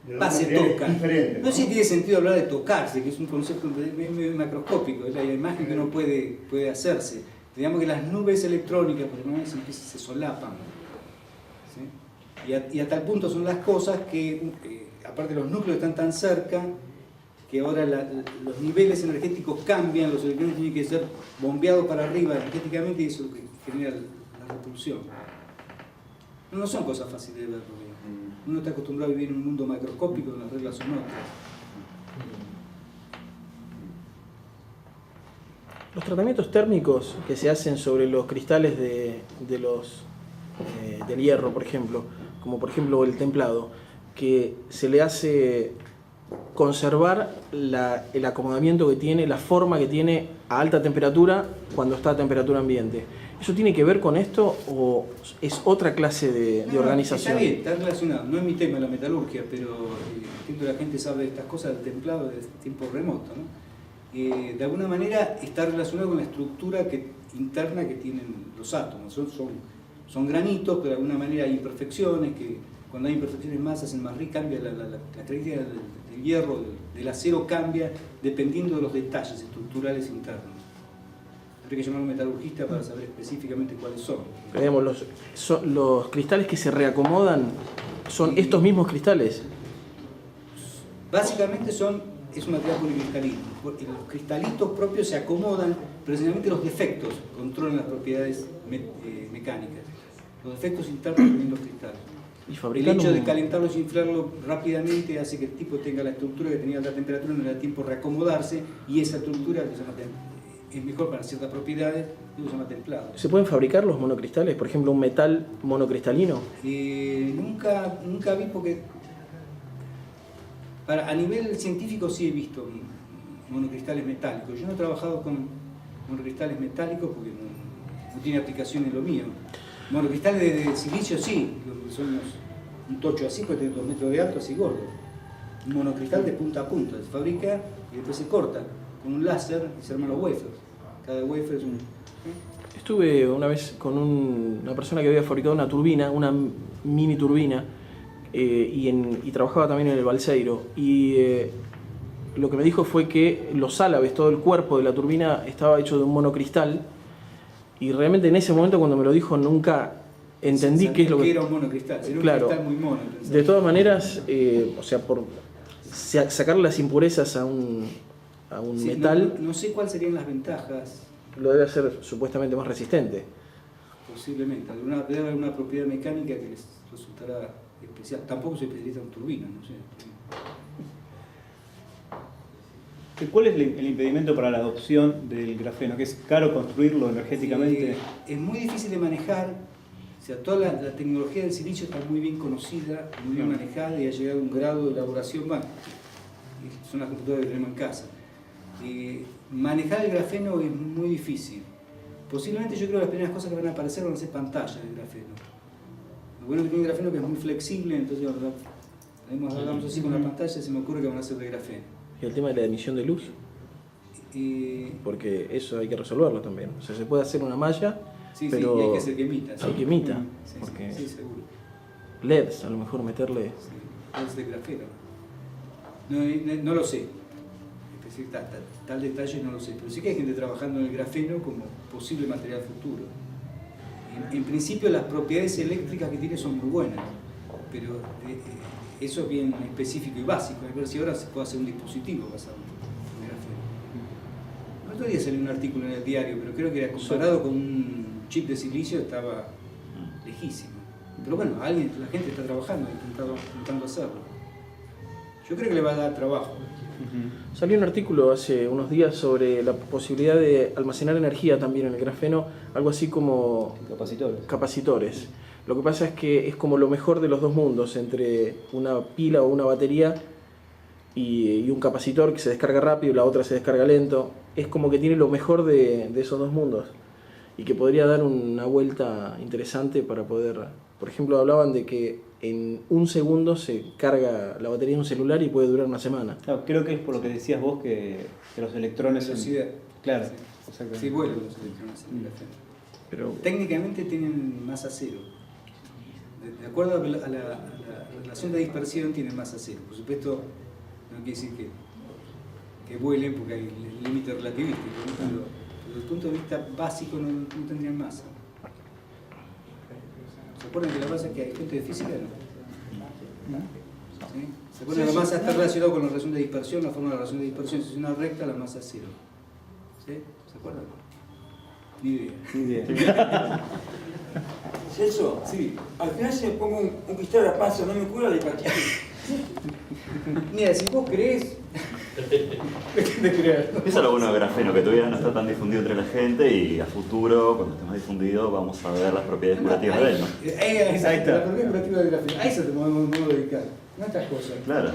Se materiales tocan. diferentes. No sé si tiene sentido hablar de tocarse, que es un concepto medio macroscópico, es la imagen que uno puede hacerse. Digamos que las nubes electrónicas, por ejemplo, se solapan. ¿Sí? Y a tal punto son las cosas que, aparte los núcleos están tan cerca, que ahora los niveles energéticos cambian, los electrones tienen que ser bombeados para arriba energéticamente y eso es lo que genera la repulsión. No son cosas fáciles de ver, porque uno está acostumbrado a vivir en un mundo macroscópico donde las reglas son otras. Los tratamientos térmicos que se hacen sobre los cristales del hierro, por ejemplo, como por ejemplo el templado, que se le hace conservar el acomodamiento que tiene, la forma que tiene a alta temperatura cuando está a temperatura ambiente. ¿Eso tiene que ver con esto o es otra clase de organización? Está bien, está relacionado. No es mi tema la metalurgia, pero entiendo que la gente sabe de estas cosas del templado de tiempo remoto, ¿no? De alguna manera está relacionado con la estructura interna que tienen los átomos. Son granitos, pero de alguna manera hay imperfecciones, que cuando hay imperfecciones más hacen más rica, cambia la característica del hierro, del acero cambia dependiendo de los detalles estructurales internos. Hay que llamar a un metalurgista para saber específicamente cuáles son. Pero, digamos, los cristales que se reacomodan son estos mismos cristales. Básicamente es un material policristalino. Los cristalitos propios se acomodan, pero sencillamente los defectos controlan las propiedades mecánicas. Los defectos internos tienen los cristales. Y El hecho de calentarlos y inflarlo rápidamente hace que el tipo tenga la estructura que tenía a alta temperatura, no le da tiempo a reacomodarse, y esa estructura que se llama es mejor para ciertas propiedades, y se llama templado. ¿Se pueden fabricar los monocristales? Por ejemplo, un metal monocristalino. Nunca vi porque a nivel científico sí he visto monocristales metálicos. Yo no he trabajado con monocristales metálicos porque no tiene aplicación en lo mío. Monocristales de silicio sí, son un tocho así, puede tener 2 metros de alto, así gordo. Un monocristal de punta a punta, se fabrica y después se corta con un láser y se arman los wafers. Cada wafer es un... Estuve una vez con una persona que había fabricado una turbina, una mini turbina, y trabajaba también en el Balseiro. Y lo que me dijo fue que los álabes, todo el cuerpo de la turbina estaba hecho de un monocristal. Y realmente en ese momento cuando me lo dijo nunca entendí qué es lo que... era un monocristal, era un cristal muy mono. De todas maneras, o sea, por sacar las impurezas a un metal... No sé cuáles serían las ventajas. Lo debe hacer supuestamente más resistente. Posiblemente. Debe haber una propiedad mecánica que les resultará especial. Tampoco soy especialista en turbinas, no sé. ¿Cuál es el impedimento para la adopción del grafeno? ¿Que es caro construirlo energéticamente? Es muy difícil de manejar. O sea, toda la tecnología del silicio está muy bien conocida, muy bien manejada y ha llegado a un grado de elaboración. Bueno, son las computadoras que tenemos en casa. Manejar el grafeno es muy difícil. Posiblemente yo creo que las primeras cosas que van a aparecer van a ser pantallas del grafeno. Lo bueno que tiene el grafeno es que es muy flexible, entonces hagamos así con la pantalla, se me ocurre que van a ser de grafeno. ¿Y el tema de la emisión de luz? Porque eso hay que resolverlo también. O sea, se puede hacer una malla, pero y hay que hacer que emita. Hay que emita. Sí, seguro. LEDs, a lo mejor meterle... Sí, LEDs de grafeno. No lo sé. Tal detalle no lo sé. Pero sí que hay gente trabajando en el grafeno como posible material futuro. En principio las propiedades eléctricas que tiene son muy buenas, pero eso es bien específico y básico. A ver si ahora se puede hacer un dispositivo basado en grafeno. El otro día salió un artículo en el diario, pero creo que era comparado con un chip de silicio estaba lejísimo. Pero bueno, la gente está trabajando, intentando hacerlo. Yo creo que le va a dar trabajo. Salió un artículo hace unos días sobre la posibilidad de almacenar energía también en el grafeno, algo así como capacitores. Lo que pasa es que es como lo mejor de los dos mundos, entre una pila o una batería y un capacitor que se descarga rápido y la otra se descarga lento. Es como que tiene lo mejor de esos dos mundos y que podría dar una vuelta interesante para poder... Por ejemplo, hablaban de que en un segundo se carga la batería de un celular y puede durar una semana. Claro, creo que es por lo que decías vos que los electrones... Velocidad. Claro, Sí. exactamente. Sí, vuelan los electrones en el grafeno. Pero Técnicamente tienen masa cero. De acuerdo a la relación de dispersión, tienen masa cero. Por supuesto, no quiere decir que vuelen porque hay límite relativístico, ¿no? Pero desde el punto de vista básico no tendrían masa. ¿Se acuerdan que la masa que hay gente de física? ¿No? ¿Sí? ¿Se acuerdan que la masa está relacionada con la relación de dispersión? La forma de la relación de dispersión, si es una recta, la masa es cero. ¿Sí? ¿Se acuerdan? Ni idea. Celso, Sí. al final si me pongo un cristal a la panza, ¿no me cura la hepatitis? Mira, si vos creés, te creas. Eso es lo bueno del grafeno, que todavía no está tan difundido entre la gente y a futuro, cuando esté más difundido, vamos a ver las propiedades curativas de él, ¿no? Ahí está. La propiedad curativa del grafeno. A eso te podemos dedicar. No a estas cosas. Claro.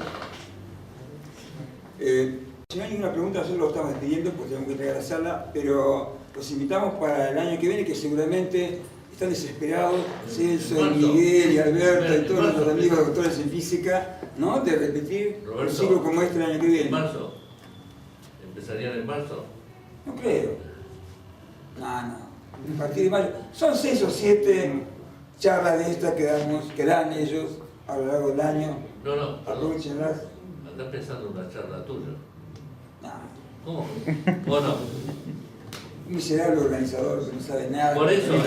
Si no hay ninguna pregunta, nosotros lo estamos despidiendo porque tenemos que entregar la sala, pero los invitamos para el año que viene, que seguramente están desesperados, Celso, Miguel y Alberto y todos nuestros amigos doctores en física, ¿no? De repetir un ciclo como este el año que viene. ¿En marzo? ¿Empezarían en marzo? No creo. No. A partir de mayo. Son 6 o 7 charlas de estas que dan ellos a lo largo del año. No, perdón. Aprovechenlas. Andás pensando en una charla tuya. No. ¿Cómo? ¿O no? Un miserable organizador que no sabe nada. Por eso. Ahí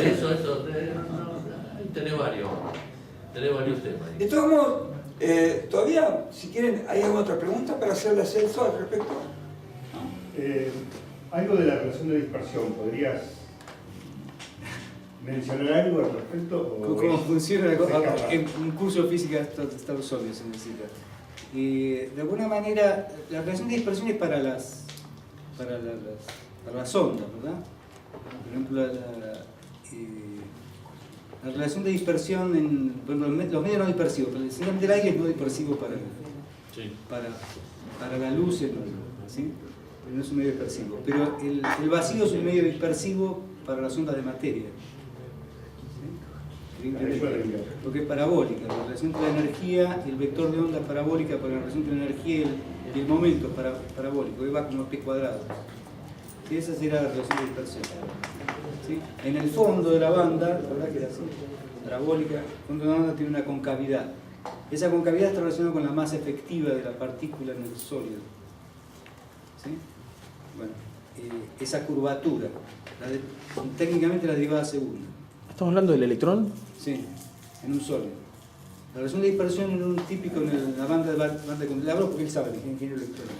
tenés varios temas. De todos modos, todavía, si quieren, ¿hay alguna otra pregunta para hacerle a Celso al respecto? Algo de la relación de dispersión, ¿podrías mencionar algo al respecto? ¿Cómo funciona la cosa? escapa? En un curso de física está obvio, se necesita. De alguna manera, la relación de dispersión es para las ondas, ¿verdad? Por ejemplo, la relación de dispersión por ejemplo, los medios no dispersivos, pero simplemente el aire es no dispersivo para la luz, ¿sí? Pero no es un medio dispersivo. Pero el vacío es un medio dispersivo para las ondas de materia. ¿Sí? Porque es parabólica, la relación entre la energía, el vector de onda parabólica para la relación entre la energía y el momento es parabólico, que va como p cuadrado. ¿Sí? Esa será la relación de dispersión. ¿Sí? En el fondo de la banda, la verdad que era así, parabólica, el fondo de la banda tiene una concavidad. Esa concavidad está relacionada con la masa efectiva de la partícula en el sólido. ¿Sí? Bueno, esa curvatura, técnicamente la derivada segunda. ¿Estamos hablando del electrón? Sí, en un sólido. La relación de dispersión en un típico en la banda de le hablo porque él sabe, que es ingeniero electrónico.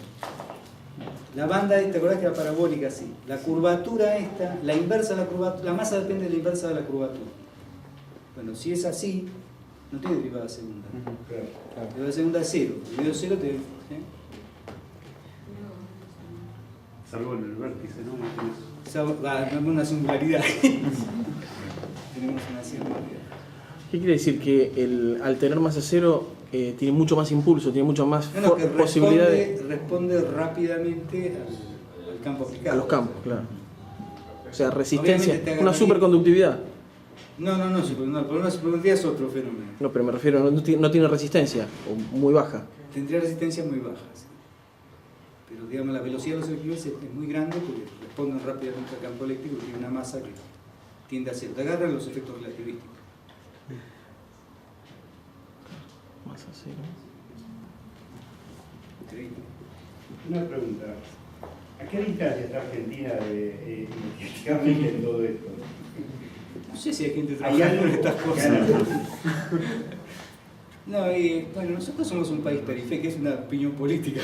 La banda esta, ¿te acordás que era parabólica? Sí. La curvatura esta, la inversa de la curvatura, la masa depende de la inversa de la curvatura. Bueno, si es así, no tiene derivada segunda. La derivada segunda es cero. El medio cero te... ¿sí? Salvo en el vértice, ¿no? Tenemos una singularidad. Tenemos una singularidad. ¿Qué quiere decir? Que al tener masa cero tiene mucho más impulso, tiene mucho más posibilidad de... Responde rápidamente al campo aplicado. A los campos, claro. O sea, resistencia, Obviamente una superconductividad. No, pero una superconductividad es otro fenómeno. No, pero me refiero, no tiene resistencia, o muy baja. Tendría resistencia muy baja, sí. Pero digamos la velocidad de los electrones es muy grande porque responden rápidamente al campo eléctrico y tiene una masa que tiende a cero. Te agarran los efectos relativísticos. Masa cero. Increíble. Una pregunta. ¿A qué distancia está Argentina de investigadamente en todo esto? No sé si hay gente ¿Hay trabajando algo? en estas cosas. No, bueno, nosotros somos un país periférico, es una opinión política.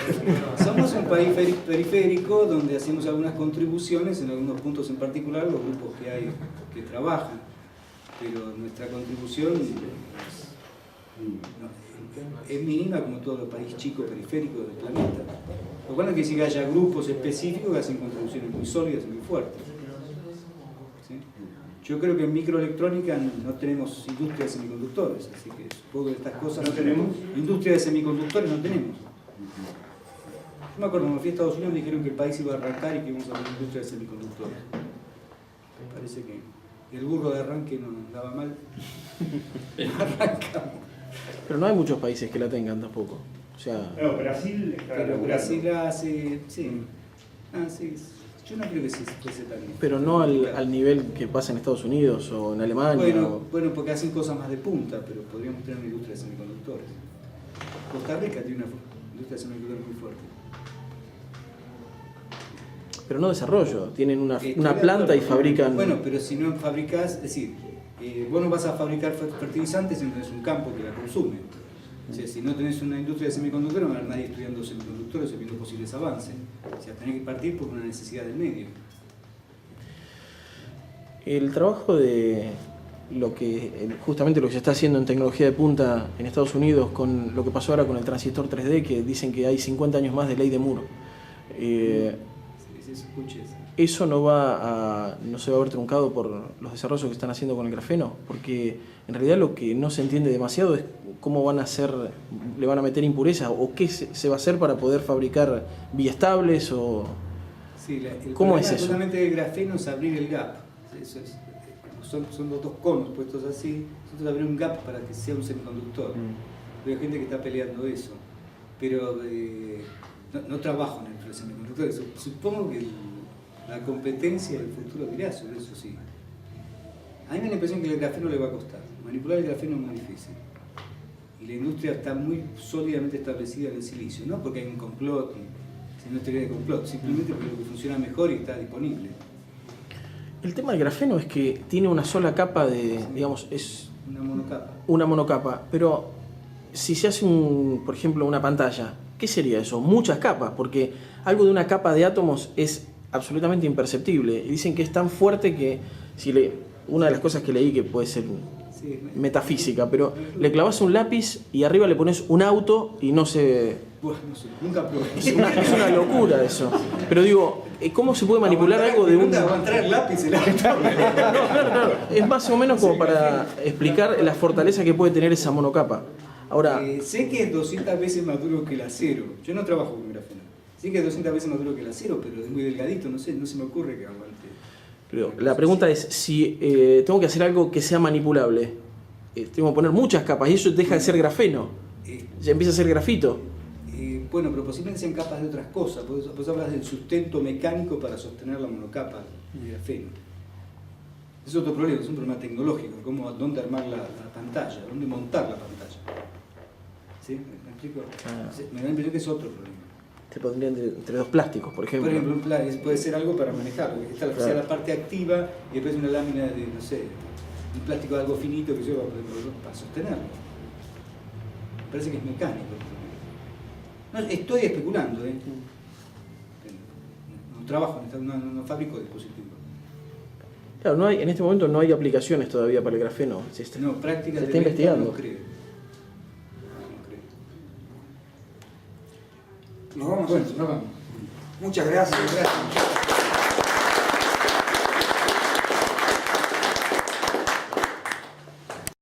Somos un país periférico donde hacemos algunas contribuciones en algunos puntos en particular, los grupos que hay que trabajan. pero nuestra contribución es mínima como todos los países chicos periféricos del planeta. Lo cual no quiere decir que haya grupos específicos que hacen contribuciones muy sólidas y muy fuertes. ¿Sí? Yo creo que en microelectrónica no tenemos industria de semiconductores, así que supongo que estas cosas... ¿No tenemos? Industria de semiconductores no tenemos. Yo me acuerdo cuando fui a Estados Unidos me dijeron que el país iba a arrancar y que íbamos a tener industria de semiconductores. Me parece que el burro de arranque no andaba mal. Arrancamos. Pero no hay muchos países que la tengan tampoco. O sea, No, Brasil está Pero laburando. Brasil hace... Sí. Sí. Yo no creo que fuese tan... pero no al nivel que pasa en Estados Unidos o en Alemania. Bueno, porque hacen cosas más de punta, pero podríamos tener una industria de semiconductores. Costa Rica tiene una industria de semiconductores muy fuerte. Pero no desarrollo. Tienen una Estoy planta de y acuerdo. fabrican... Bueno, pero si no fabricás, es decir, vos no vas a fabricar fertilizantes si no tenés un campo que la consume. O sea, si no tenés una industria de semiconductores, no va a haber nadie estudiando semiconductores o viendo posibles avances. O sea, tenés que partir por una necesidad del medio. El trabajo de justamente lo que se está haciendo en tecnología de punta en Estados Unidos con lo que pasó ahora con el transistor 3D, que dicen que hay 50 años más de ley de Moore. Eso no se va a ver truncado por los desarrollos que están haciendo con el grafeno, porque en realidad lo que no se entiende demasiado es cómo le van a meter impurezas o qué se va a hacer para poder fabricar biestables o... Sí, ¿Cómo es eso? eso? Solamente el grafeno es abrir el gap. Eso es, son los dos conos puestos así. Nosotros abrir un gap para que sea un semiconductor. Hay gente que está peleando eso. Pero no trabajo en el semiconductor. Supongo que la competencia del futuro dirá sobre eso, sí. A mí me da la impresión que el grafeno le va a costar. Manipular el grafeno es muy difícil. Y la industria está muy sólidamente establecida en el silicio. No porque hay un complot, sino teoría de complot. Simplemente porque lo que funciona mejor y está disponible. El tema del grafeno es que tiene una sola capa digamos, es... Una monocapa. Pero si se hace por ejemplo, una pantalla, ¿qué sería eso? Muchas capas, porque algo de una capa de átomos es absolutamente imperceptible. Y dicen que es tan fuerte que una de las cosas que leí, que puede ser metafísica, pero le clavas un lápiz y arriba le pones un auto y no se... Bueno, no sé, nunca probé. Es una locura eso. Pero digo, ¿cómo se puede manipular algo de un... Aguantar el lápiz, el auto. Claro. Es más o menos como para explicar la fortaleza que puede tener esa monocapa. Ahora... sé que es 200 veces más duro que el acero. Yo no trabajo con grafeno. Sé que es 200 veces más duro que el acero, pero es muy delgadito, no se me ocurre que aguante. Pero la pregunta es, si tengo que hacer algo que sea manipulable, tengo que poner muchas capas y eso deja de ser grafeno, ya empieza a ser grafito. Bueno, pero posiblemente sean capas de otras cosas. Vos hablas del sustento mecánico para sostener la monocapa de grafeno. Es otro problema, es un problema tecnológico, dónde armar la pantalla, dónde montar la pantalla. ¿Sí? ¿Me explico? Me da la impresión que es otro problema. Te pondrían entre dos plásticos, por ejemplo. Por ejemplo, puede ser algo para manejarlo. Esta sea la parte activa y después una lámina de, no sé, un plástico algo finito que lleva para sostenerlo. Me parece que es mecánico. No, estoy especulando, no trabajo, no fabrico dispositivos. Claro, en este momento no hay aplicaciones todavía para el grafeno. Prácticas se está investigando. No creo. Nos vamos. Bueno, nos vamos. Muchas gracias.